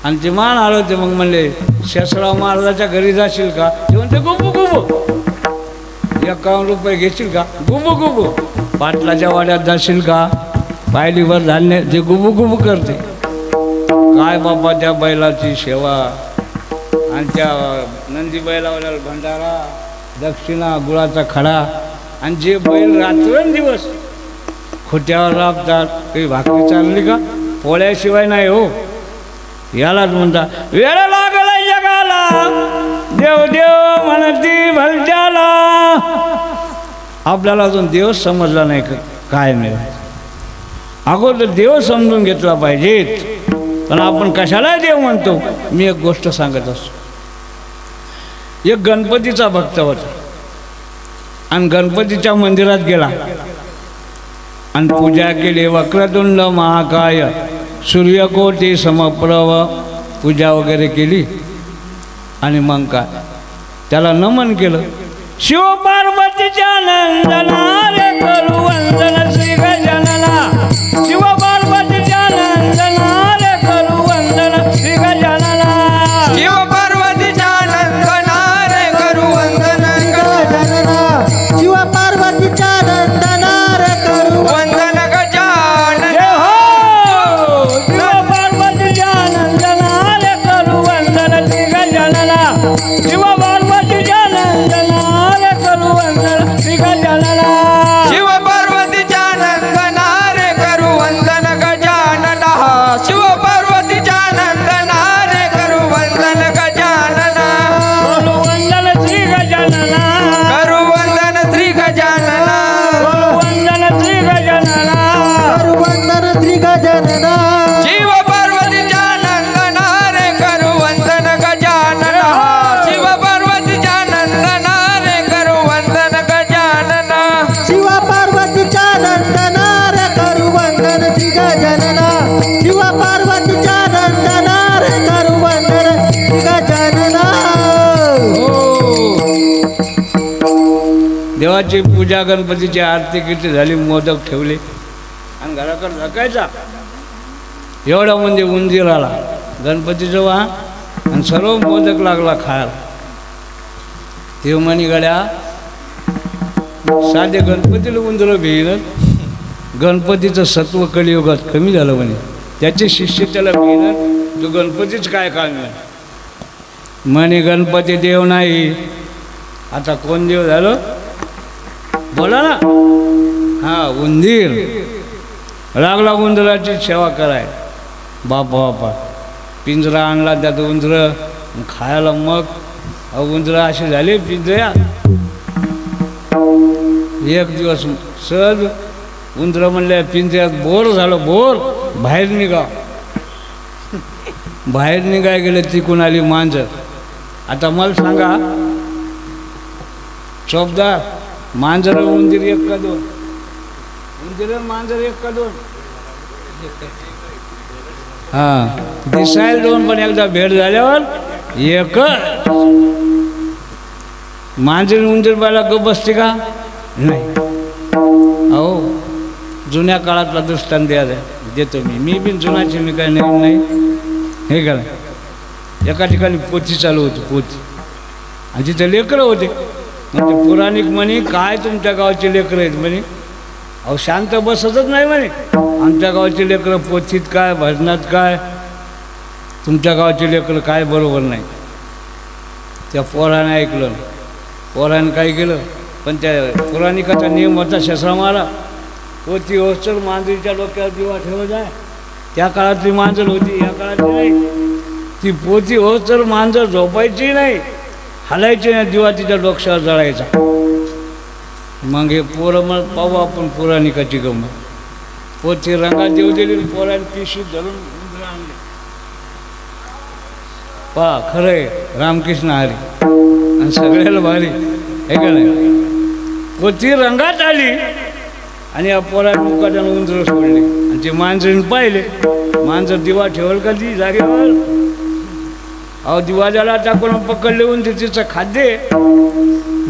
आणि ते मान हलवते. मग म्हणले शेषराव महाराजाच्या घरी जाशील का. ते म्हणते गुबू गुबू. 51 रुपये घेशील का. गुबू गुबू. पाटलाच्या वाड्यात जाशील का. पायलीवर धान्य ते गुबू गुबू करते. काय बाबा त्या बैलाची सेवा आणि त्या नंदी बैलावाल्याला भंडारा दक्षिणा गुळाचा खडा आणि जे बैल रात्रंदिवस खोट्यावर राबतात. काही भाकरी चालली का पोळ्याशिवाय नाही हो. यालाच म्हणता वेळ लागलाय जगाला देव देव म्हणती भलत्याला. आपल्याला अजून देव समजला नाही काय मिळेल. अगोदर देव समजून घेतला पाहिजेत. पण आपण कशाला देव म्हणतो. मी एक गोष्ट सांगत असतो. एक गणपतीचा भक्त होता आणि गणपतीच्या मंदिरात गेला आणि पूजा केली. वक्रतुंड महाकाय सूर्यकोटी समप्रभ पूजा वगैरे केली आणि मग काय त्याला नमन केलं. शिव पार्वतीच्या नंदना रे करू वंदन श्री गजानना. शिव पार्वतीच्या नंदना रे करू वंदन श्री गजानना. शिव पार्वतीच्या नंदना रे करू वंदन गजानना शिव पार्वतीच्या नंदना रे करू वंदन गजानन. जय हो. शिव पार्वतीच्या नंदना रे करू वंदन श्री गजानना. शिव पार्वतीच्या नंदना रे करू वंदन श्री गजानना. शिव पार्वतीच्या नंदना रे करू वंदन देवाची पूजा गणपतीची आरती किती झाली मोदक ठेवले आणि घराकडे झकायचा एवढा म्हणजे उंदीर आला गणपतीचं वा आणि सर्व मोदक लागला खायला देव म्हणे गड्या साधे गणपतीला उंदरं भिनत गणपतीचं सत्व कलियुगात कमी झालं म्हणे त्याचे शिष्य त्याला भिनत तो गणपतीच काय काम म्हणे गणपती देव नाही आता कोण देव झालं बोला ना हा उंदीर लागला उंदराची सेवा कराय बापा बापा पिंजरा आणला त्यात उंदरं खायला मग उंदरं असे झाले पिंजऱ्या एक दिवस सहज उंदरं म्हणल्या पिंजऱ्यात बोर झालं बोर बाहेर निघा बाहेर निघाय गेले तिकून आली मांजर आता मला सांगा चोपदार मांजर उंदीर एक का दोन उंदीर मांजर एक का दोन हां दिसायला दोन पण एकदा भेट झाल्यावर एक मांजर उंदीर बायला गप बसते का नाही अहो जुन्या काळातला दृष्टांत द्यायचा देतो मी बी जुनाची मी काय नाही हे करा एका ठिकाणी पोथी चालू होती पोथी आणि तिथे लेकरं होते म्हणजे पुराणिक म्हणे काय तुमच्या गावचे लेकरं आहेत म्हणे अहो शांत बसतच नाही म्हणे आमच्या गावचे लेकरं पोथीत काय भजनात काय तुमच्या गावचे लेकरं काय बरोबर नाही त्या पोराने ऐकलं पोराने काय केलं पण त्या पुराणिकाचा नियम होता शस्त्रा मारा पोथी होस्तर मांजरीच्या डोक्यावर दिवा ठेवत आहे त्या काळातली मांजर होती या काळातली नाही ती पोथी होस्तर मांजर झोपायची नाही हलायची नाही दिवा तिच्या डोक्यावर जळायचा मग हे पोरं मग पाहू आपण पुराणिकाची गंमत पोथी रंगात देऊ दिली पोराने पिशवी धरून आणले पहा खरं आहे रामकृष्ण हरी आणि सगळ्याला भारी हे का नाही पोथी रंगात आली आणि या पोराने मुकाट्यानं उंदरं सोडले आणि ते मांजरीने पाहिले मांजर दिवा ठेवल का ती जागेवर अहो दिवा ज्याला टाकून पकडले उंदीर तिचं खाद्य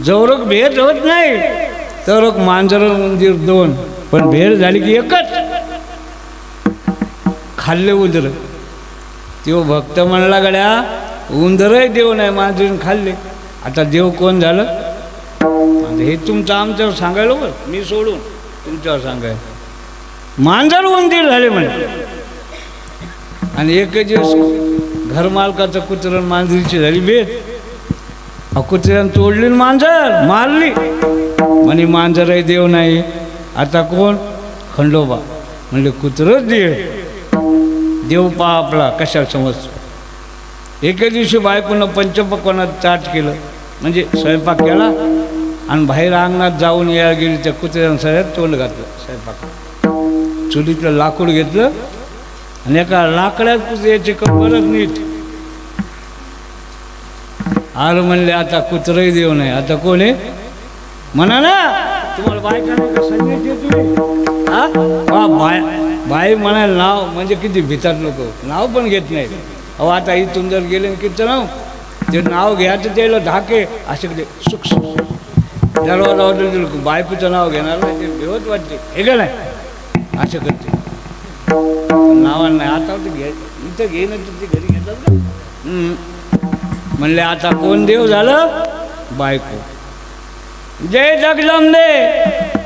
जवळक भेट होत नाही तर मांजर उंदीर दोन पण भेट झाली की एकच खाल्ले उंदर तो भक्त म्हणला गड्या उंदरही देव नाही मांजरीने खाल्ले आता देव कोण झालं हे तुमचं आमच्यावर सांगायला बरं मी सोडून तुमच्यावर सांगायला मांजर उंदीर झाले म्हणे आणि एक दिवस घरमालकाचं कुत्र्यानं मांजरीची झाली भेट कुत्र्यानं तोडली मांजर मारली म्हणे मांजरही देव नाही आता कोण खंडोबा म्हणजे कुत्रच देव पहा आपला कशा समजतो एके दिवशी बायकोनं पंचपक्वान्नात चाट केलं म्हणजे स्वयंपाक केला आणि बाहेर अंगणात जाऊन यायला गेली त्या कुत्र्यानं सगळ्यात तोंड घातलं स्वयंपाक चुलीतलं लाकूड घेतलं आणि एका लाकड्यात कुत्र्याची कंबरच नीट आलं म्हणले आता कुत्रही देव नाही आता कोण आहे म्हणा ना तुम्हाला बायका नाही का संदेश देतो हा बाई म्हणाल नाव म्हणजे किती भितात लोक नाव पण घेत नाही अहो आता इथून जर गेले किती नाव ते नाव घ्यायचं त्याला धाके असे सुख सुख दरवाजा ऑर्डर बायकोचं नाव घेणार नाही ते भेवत वाटते हे का नाही असं करते नावाला नाही आता घ्या इथं घेणं तर ते घरी घेतात का म्हणले आता कोण देव झालं बायको जय जगदंबे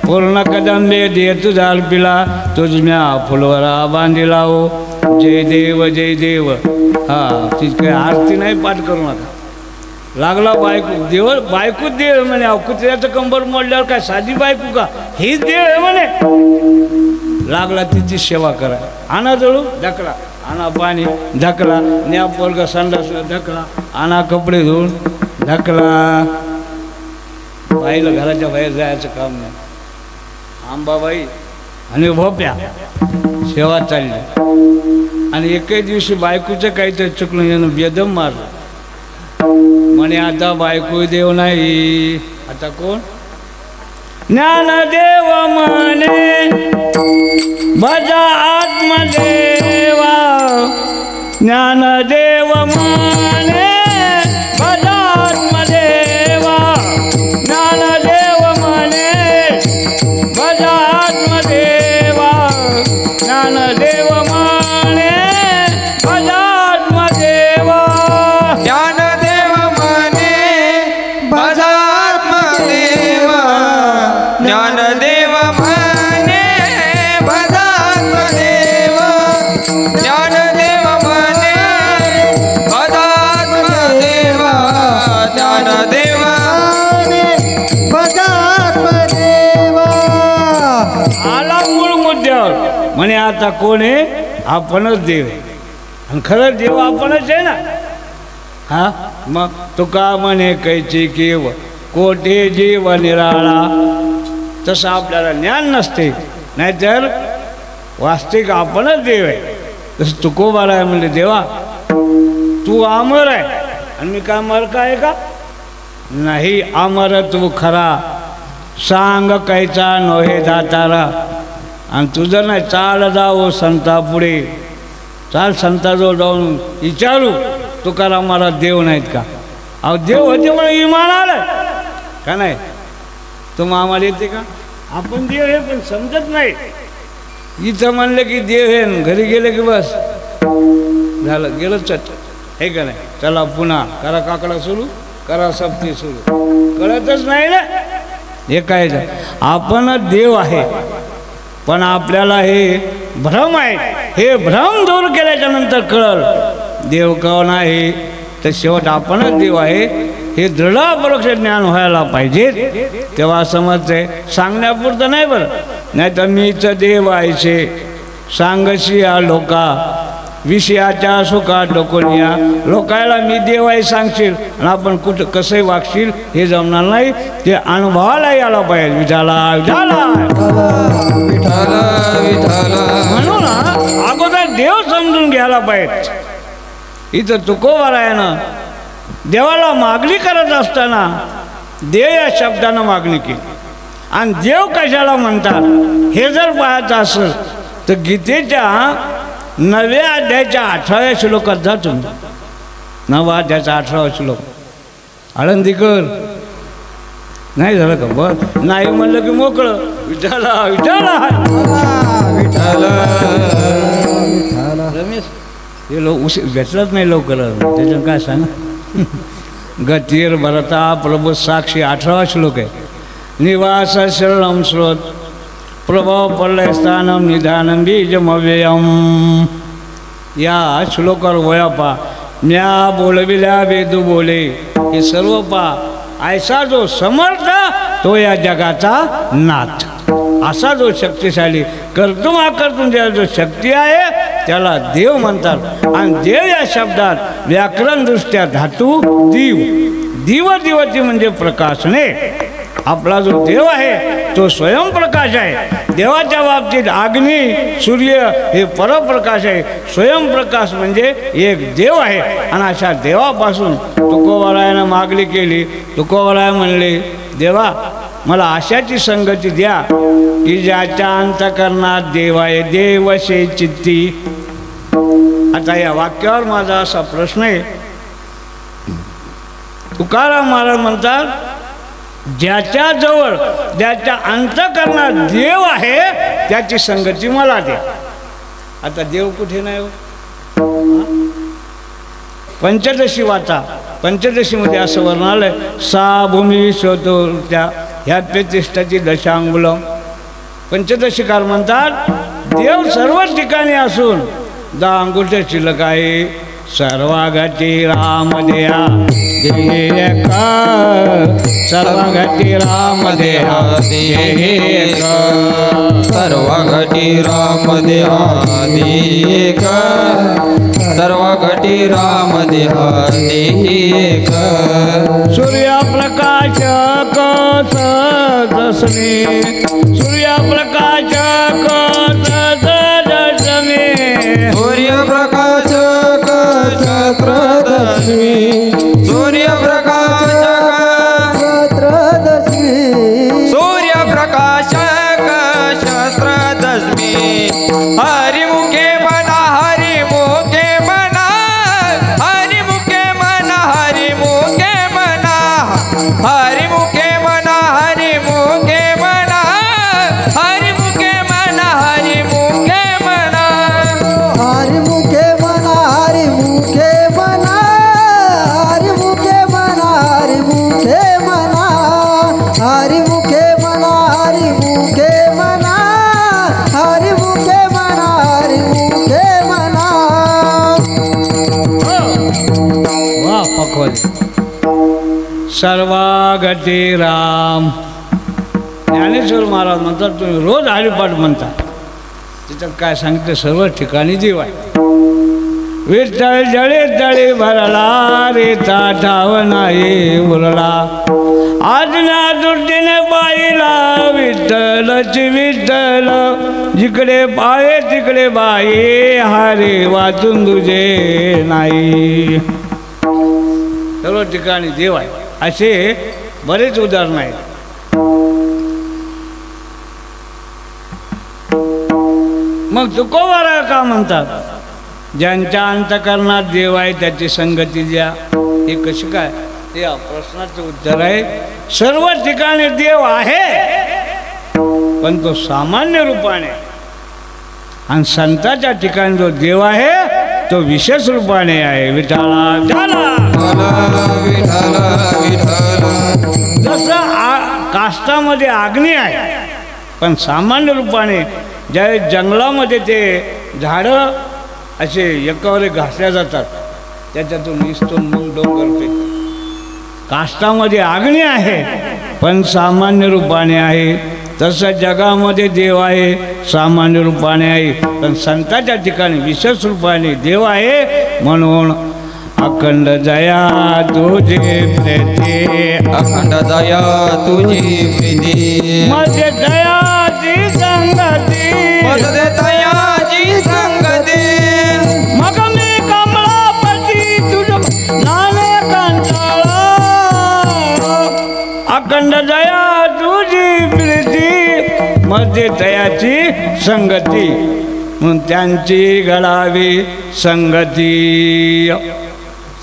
पूर्ण कदंबे दे तुझा पिला तुझ म्या फुलवरा बांधिला हो जय देव हा तिची काही आरती नाही पाठ करू नका लागला बायको देव बायकोच देव म्हणे कुत्र्याचं कंबर मोडल्यावर काय साधी बायको का हीच देव आहे म्हणे लागला तिची सेवा करा आणा जळू ढकला आणा पाणी ढकला न्या पोरगा संडास ढकला आणा कपडे धुवून ढकला बाईला घराच्या बाहेर जायचं काम नाही आंबाबाई आणि भोप्या सेवा चालली आणि एकही दिवशी बायकोचं काहीतरी चुकलं यानं बेदम मारलं म्हणे आता बायको देव नाही आता कोण ज्ञानदेव म्हणे भजा आत्मदेवा ज्ञानदेव म्हणे भजा आत्मदेवा ज्ञानदेव म्हणे आता कोण आहे? आपणच देव आहे. आणि खरंच देव आपणच आहे ना. हा मग तुका म्हणे कैची केव कोठे जीव निराळा. तसं आपल्याला ज्ञान नसते, नाहीतर वास्तविक आपणच देव आहे. तसं तुकोबाला आहे म्हणजे देवा तू अमर आहे आणि मी काय मर का आहे का? नाही, अमर तू खरा सांग कैचा नोहे दातारा. आणि तुझं नाही, चाल जाओ संता पुढे, चाल संताजवळ जाऊन विचारू तुकाराम मला देव नाहीत का? अहो देव होते म्हणून इमान आलं का नाही? तुम्ही आम्हाला येते का? आपण देव हे पण समजत नाही. इथं म्हणलं की देव हे, घरी गेले की बस झालं, गेलं चट हे का नाही? चला पुन्हा करा काकडा सुरू, करा सप्ती सुरू, कळतच नाही ना हे काय. आपण देव आहे पण आपल्याला हे भ्रम आहे. हे भ्रम दूर केल्याच्या नंतर कळल देव कोण आहे. तर शेवट आपणच देव आहे हे दृढ परोक्ष ज्ञान व्हायला पाहिजे. तेव्हा समजते. सांगण्यापुरतं नाही बरं, नाही तर मीच देव आहेचे सांगशी या लोका विषयाच्या सुखा डोकोनिया. लोकायला मी देव आहे सांगशील आणि आपण कुठं कसंही वागशील हे जमणार नाही. ते अनुभवाला यायला पाहिजे. विठाला विठाला म्हणून अगोदर देव समजून घ्यायला पाहिजे. इथं तुकोबाला आहे ना, देवाला मागणी करत असताना देव या शब्दानं मागणी केली. आणि देव कशाला म्हणतात हे जर पाहायचं असेल तर गीतेच्या 9व्या अध्यायाच्या 18व्या श्लोकात जा तुम्ही. 9व्या अध्यायाचा 18वा श्लोक. आळंदीकर नाही झालं का? बरं नाही म्हणलं की मोकळं. विठाला विठाला रमेश हे लोक उशीर भेटलंच नाही लवकर, त्याच्यानं काय सांग. गतीर भरता प्रभू साक्षी 18वा श्लोक आहे. निवास शरणम स्रोत प्रभाव पडलंय स्थानम निधानम बीजमव्ययम. या श्लोकावर वया पा म्या बोलविल्या वेदू बोले हे सर्व पा. ऐसा जो समर्थ तो या जगाचा नाथ. असा जो शक्तिशाली कर्तुम अकर्तुम ज्याला जो शक्ती आहे त्याला देव म्हणतात. आणि देव या शब्दात व्याकरणदृष्ट्या धातू दिव. दिव दिवती म्हणजे प्रकाशने. आपला जो देव आहे तो स्वयंप्रकाश आहे. देवाच्या बाबतीत अग्नी सूर्य हे परप्रकाश आहे. स्वयंप्रकाश म्हणजे एक देव आहे. आणि अशा देवापासून तुकोबारायानं मागणी केली. तुकोबाराय म्हणले देवा मला अशाची संगती द्या की ज्याच्या अंतकरणात देव आहे. देवशे चित्ती. आता या वाक्यावर माझा असा प्रश्न आहे. तुकाराम महाराज म्हणतात ज्याच्याजवळ ज्याच्या अंतकरणात देव आहे त्याची संगती मला द्या. आता देव कुठे नाही हो? पंचदशी वाचा. पंचदशीमध्ये असं वर्णन आलंय सा भूमी शोधो त्या ह्या प्रतिष्ठाची दशांगुलम. पंचदशीकार म्हणतात देव सर्व ठिकाणी असून 10 अंगुठ शिल्लक आहे. सर्वागती रामदेहा देह सर्वागती रामदेहा देह सर्वागती रामदेहा देह सर्वागती रामदेहा देह. सूर्यप्रकाश दशमी सूर्यप्रकाश दशमी सूर्यप्रकाश त्रयोदशी सूर्यप्रकाश त्रयोदशी सूर्यप्रकाश त्रयोदशी. हरिमुखे म्हणा हरिमुखे म्हणा हरिमुखे म्हणा हरिमुखे म्हणा हरिमुखे म्हणा हरिमुखे म्हणा हरिमुखे म्हणा हरिमुखे म्हणा हरिमुखे म्हणा हरिमुखे म्हणा हरिमुखे म्हणा हरिमुखे म्हणा हरिमुखे म्हणा हरिमुखे म्हणा हरिमुखे म्हणा हरिमुखे म्हणा. वा पकवल. सर्वागती राम. ज्ञानेश्वर महाराज म्हणतात तुम्ही रोज हरिपाठ म्हणता त्याच्यात काय सांगितलं सर्व ठिकाणी देव आहे. विठ्ठल जळे तळे भरला रे ठाव नाही उरला आज्ञा दुर्दीने पाहिला विठ्ठलची विठ्ठल जिकडे पाये तिकडे बाये हारे वाचून तुझे नाही. सर्व ठिकाणी देव आहे असे बरेच उदाहरण आहेत. मग तुकोबारा का म्हणतात? ज्यांच्या अंतकरणात देव आहे त्याची संगती द्या. हे कशी काय? ते प्रश्नाचं उत्तर आहे. सर्व ठिकाणी देव आहे पण तो सामान्य रूपाने, आणि संताच्या ठिकाणी जो देव आहे तो विशेष रूपाने आहे. विठाला जसं काष्टामध्ये अग्नी आहे पण सामान्य रूपाने ज्या जंगलामध्ये ते झाडं असे एकावर घासल्या जातात त्याच्यातून निस्तून मग डोंगर पेट. काष्टामध्ये अग्नी आहे पण सामान्य रूपाने आहे. तसं जगामध्ये देव आहे सामान्य रूपाने आहे पण संताच्या ठिकाणी विशेष रूपाने देव आहे. म्हणून अखंड दया तुझी प्रीती, अखंड दया तुझी प्रीती, मध्ये दयाची संगती, मध्ये दयाची संगती, मग मी कमळापती तुझ नाने कंटाळा. अखंड दया तुझी प्रीती मध्ये दयाची संगती म्हणून त्यांची घडावी संगती.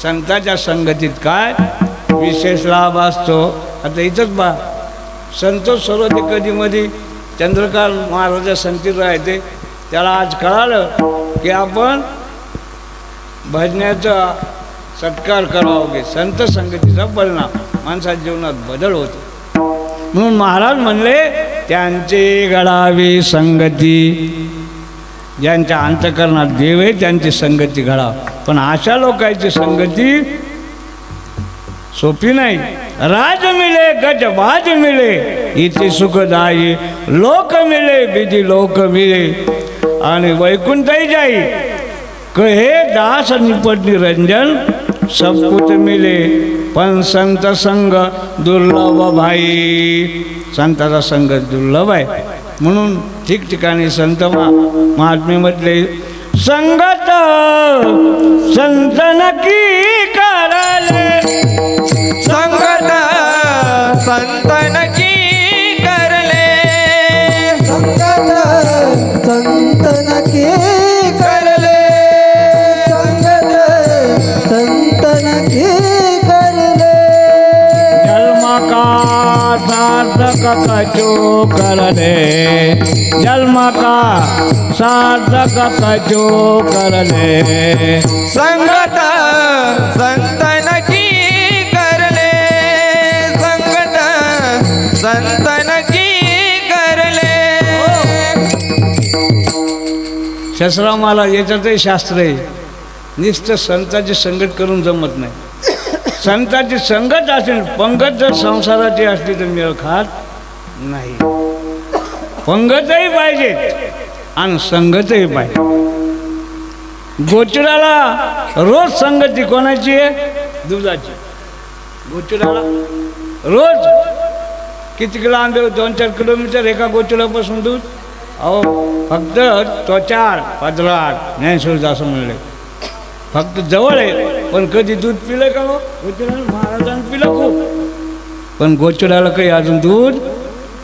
संताच्या संगतीत काय विशेष लाभ असतो. आता इथंच बा संतोष सरोदे कधी मध्ये चंद्रकांत महाराजा संगतीत राहते. त्याला आज कळालं की आपण भजनाचा सत्कार करावा. संत संगतीचा परिणाम माणसाच्या जीवनात बदल होतो. म्हणून महाराज म्हणले त्यांची घडावी संगती. ज्यांच्या अंतकरणात देव आहे त्यांची संगती घडाव. पण अशा लोकांची संगती सोपी नाही. राज मिले गजबाज मिले इथे सुखदायी लोक मिले विधी लोक मिले आणि वैकुंठही जाई कहे दास निपट निरंजन सब कुछ मिले पण संत संग दुर्लभ भाई. संताचा संग दुर्लभ आहे. म्हणून ठिकठिकाणी संत महात्म्यामधले संगत संतन की करले, संगत संतन की करले, संगत संतन की करले, संगत संतन की करले. जन्म का सार्थक कचो करले, जन्म का सार्थक कचो करले. संगत संतन की करले, संगत संतन की करले. शस्त्रामाला याच्यातही शास्त्र आहे. नुसतं संताची संगत करून जमत नाही. संताची संगत असेल, पंगत जर संसाराची असली तर मेळ खात नाही. पंगतही पाहिजे आणि संगतही पाहिजे. गोचराला रोज संगती कोणाची आहे? दुधाची. गोचराला रोज किती लांब 2-4 किलोमीटर एका गोचरापासून दूध. अहो फक्त त्वचार पदराट ज्ञानेश्वर असं म्हणले फक्त जवळ आहे. पण कधी दूध पिलं का? हो गोचराला महाराजांनी पिलं खूप. पण गोचराला काही अजून दूध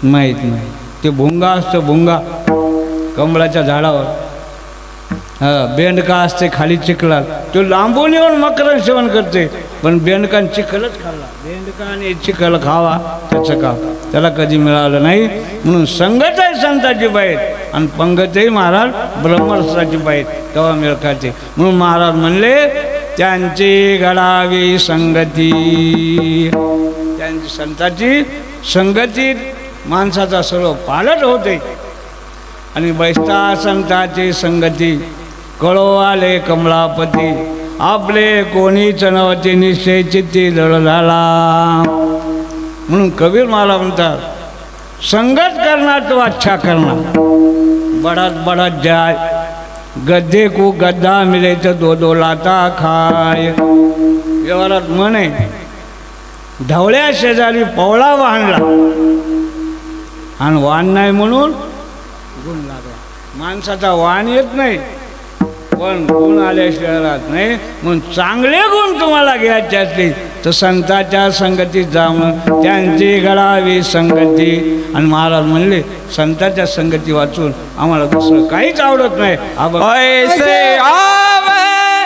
माहीत नाही. ते भुंगा असतं, भुंगा कमळाच्या झाडावर. बेंडका असते खाली चिखलात. तो लांबून येऊन मकरन सेवन करते पण बेंडकान चिखलच खाल्ला. बेंडका आणि चिखल खावा त्याचं काम त्याला कधी मिळालं नाही. म्हणून संगतही संताची पाहिजे आणि पंगतही महाराज ब्रह्मरसाची पाहिजे तेव्हा मेळ खाते. म्हणून महाराज म्हणले त्यांची घडावी संगती. त्यांची संताची संगतीत माणसाचा सर्व पालट होते. आणि बैसता संताची संगती कळो आले कमळापती आपले कोणीच नव्हते निश्चय चित्ती दळ झाला. म्हणून कबीर मला म्हणतात संगत करणार तो अच्छा करणार. बढ़त जाए, गद्दे को गद्दा मिले तो दो लाता खाय. व्यवहारात म्हणे ढवळ्या शेजारी पवळा वाहनला आणि वाहन नाही म्हणून गुण लागला. माणसाचा वाहन येत नाही पण गुण आल्याशिवाय राहत नाही. म्हणून चांगले गुण तुम्हाला घ्यायचे असले तर संतांच्या संगतीत जावं, त्यांची घडावी संगती. आणि महाराज म्हणले संतांच्या संगती वाचून आम्हाला दुसरं काहीच आवडत नाही. ऐसे आवडते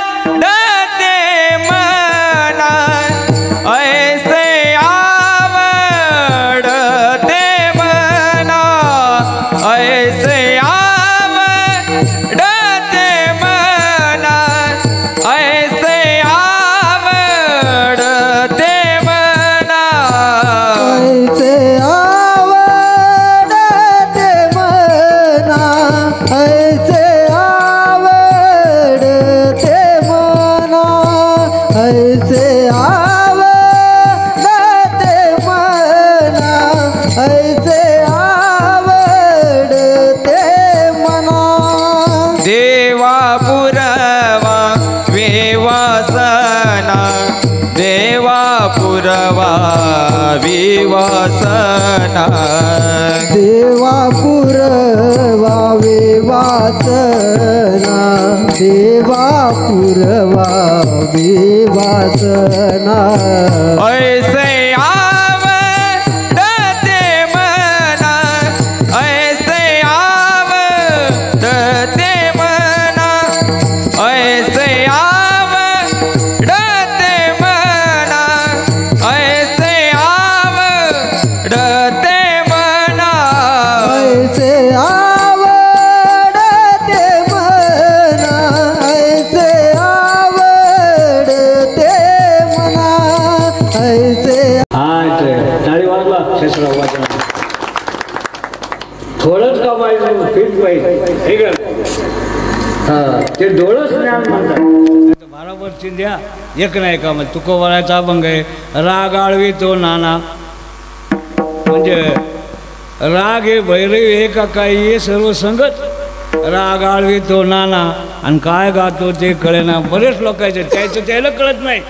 मना, ऐसे आवडते मना, ऐसे आवडते मना, ऐसे आवडते मना, ऐसे आवडते मना, ऐसे आवडते मना, ऐसे आवडते मना, ऐसे आवडते मना. देवा पुरवा विवासना, देवा पुरवा विवासना, देवा पुरवा विवासना, देवा पुरवा विवासना. ऐसे आवडते मना, ऐसे आवडते मना, ऐसे आवडते मना, ऐसे आवडते मना, ऐसे आवडते मना, ऐसे आवडते मना, ऐसे. टाळी वाजवा शेषराव वाजवा. थोडंच का पाहिजे फिट पाहिजे ठीक आहे. ते डोळंच ज्ञान म्हणतात. बरोबर चिंध्या एक नाही का मग तुकोबाराचा अभंग आहे. राग आळवी तो नाना, म्हणजे राग हे भैरवी हे का काही हे सर्व संगत. राग आळवी तो नाना आणि काय गातो ते कळेना. बरेच लोकांचे त्याचं त्याला कळत नाही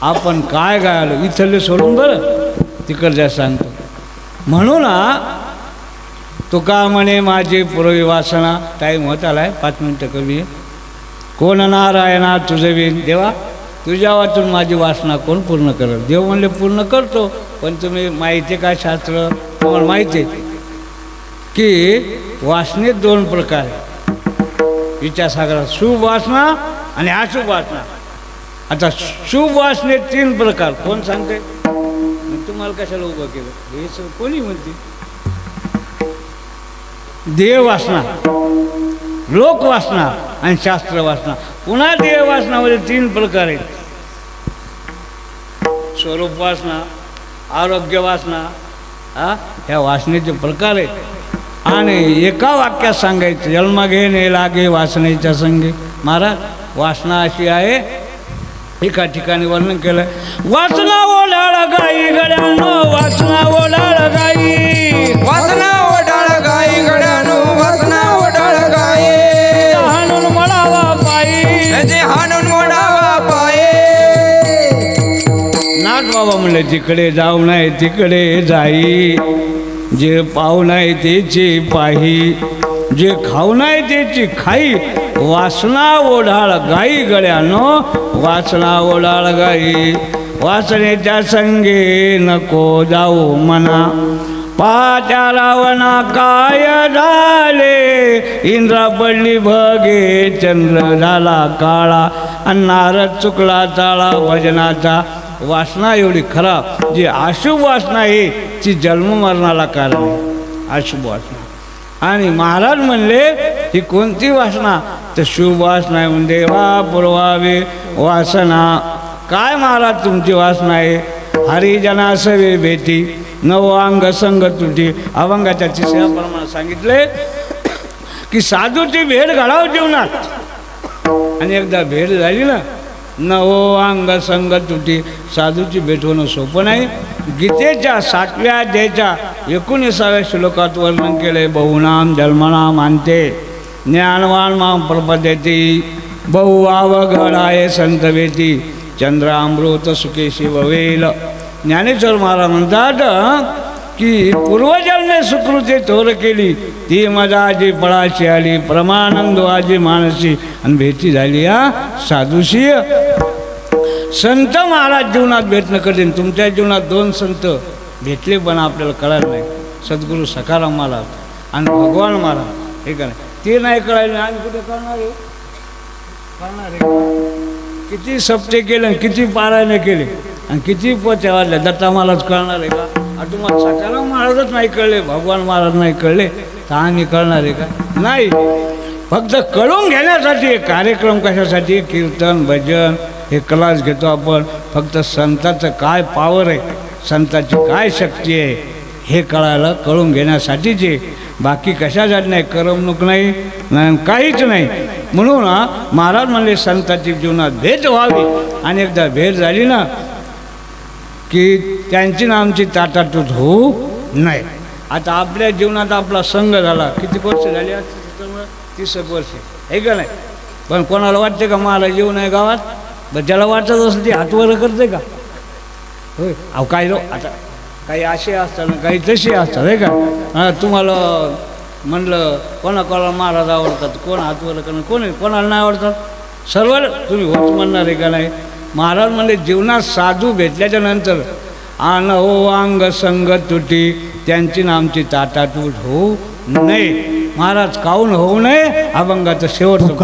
आपण काय गायलो. इथले सोडून बरं तिकडच्या सांगतो. म्हणून तुका म्हणे माझी पूर्वी वासना. टाईम होत आलाय 5 मिनटं कमी. कोण नारायणा तुझे विन. देवा तुझ्या वाचून माझी वासना कोण पूर्ण करेल. देव म्हणले पूर्ण करतो. पण तुम्ही माहिती आहे का शास्त्र तुम्हाला माहिती आहे की वासनेत 2 प्रकार आहे विचारसागरात. शुभ वासना आणि अशुभ वासना. आता शुभ वासनेत 3 प्रकार. कोण सांगते तुम्हाला कशाला उभं केलं हे सर कोणी म्हणते. देव वासना, लोक वासना आणि शास्त्र वासना. पुन्हा देव वासनामध्ये 3 प्रकार आहेत. स्वरूप वासना, आरोग्य वासना, ह्या वासनेचे प्रकार आहेत. आणि एका वाक्यात सांगायचं जन्म घेणे लागे वासनेच्या संगे. महाराज वासना अशी आहे एका ठिकाणी वर्णन केलं. वासना ओढाळ गाई गड्यानो, वासना ओढाळ गाई, वासना ओढाळ गाई गड्यानो, वासना ओढाळ गाई, हाणून मोडावा पायी, जे हाणून मोडावा पाये. नाथ बाबा म्हणले जिकडे जाऊ नाही तिकडे जाई, जे पाहू नाही त्याची पाही, जे खाऊ नाही त्याची खाई. वासना ओढाळ गाई गड्यानो, वासना ओढाळ गाई. वासनेच्या संगे नको जाऊ मना, पाच्या रावणा काय झाले. इंद्रा पडली भगे, चंद्र झाला काळा, आणि नारद चुकला चाळा भजनाचा. वासना एवढी खराब. जी अशुभ वासना आहे ती जन्ममरणाला कारण आहे. अशुभ वासना. आणि महाराज म्हणले ही कोणती वासना तर शुभ वासना आहे. म्हणजे देवा पुरवावे वासना. काय महाराज तुमची वासना आहे. हरिजना सवे भेटी, नव अंग संग तुटी. अभंगाच्या 3ऱ्या प्रमाणात सांगितले की साधूची भेट घडाव जीवनात. आणि एकदा भेट झाली ना नवो अंग संग तुटी. साधूची भेट होणं सोपं नाही. गीतेच्या 7व्या अध्यायाच्या 19व्या श्लोकात वर्णन केले. बहुनाम जन्मनाम अंते ज्ञानवान माम प्रपद्यते बहुवावघडाय संतवेती चंद्रामृत सुखेशी भवेल. ज्ञानेश्वर महाराज म्हणतात की पूर्वजन्मे सुकृती थोर केली ती मजाजी पळाशी आली प्रमानंद आजी मानसी आणि भेटी झाली या साधूशी. संत महाराज जीवनात भेटणं कठीण. तुमच्या जीवनात 2 संत भेटले पण आपल्याला कळायला नाही. सद्गुरू सखाराम महाराज आणि भगवान महाराज. हे का नाही ते नाही कळायला आणि कुठे कळणार आहे? कळणार आहे किती सप्ते केले किती पारायणे केले आणि किती पोत्या वाढल्या दत्ता महाराज कळणार आहे का? आणि तुम्हाला सखाराम महाराजच नाही कळले भगवान महाराज नाही कळले तर आम्ही कळणार आहे का? नाही. फक्त कळून घेण्यासाठी कार्यक्रम कशासाठी कीर्तन भजन हे क्लास घेतो आपण. फक्त संताचं काय पावर आहे संताची काय शक्ती आहे हे कळायला कळून घेण्यासाठीचे. बाकी कशासाठी नाही. करमणूक नाही काहीच नाही. म्हणून महाराज म्हणले संताची जीवनात भेट व्हावी आणि एकदा भेट झाली ना की त्यांची ना आमची ताटातूट होऊ नये. आता आपल्या जीवनात आपला संघ झाला किती वर्ष झाली? 30 वर्ष आहे का नाही? पण कोणाला वाटते का महाराज येऊ नये गावात? बरं ज्याला वाटत असेल ते हातवर करते का? होय. अहो काय लो आता काही असे असतात काही तसे असतात आहे का? तुम्हाला म्हणलं कोणाकोणाला महाराज आवडतात कोण हातवर करणं कोणाला नाही आवडतात? सर्व तुम्ही होत म्हणणार आहे का नाही? महाराज म्हणले जीवनात साधू भेटल्याच्या नंतर आन हो अंग संग तुटी त्यांची ना आमची ताटातूट होऊ नये. महाराज काहून होऊ नये? अभंगाचं शेवटचं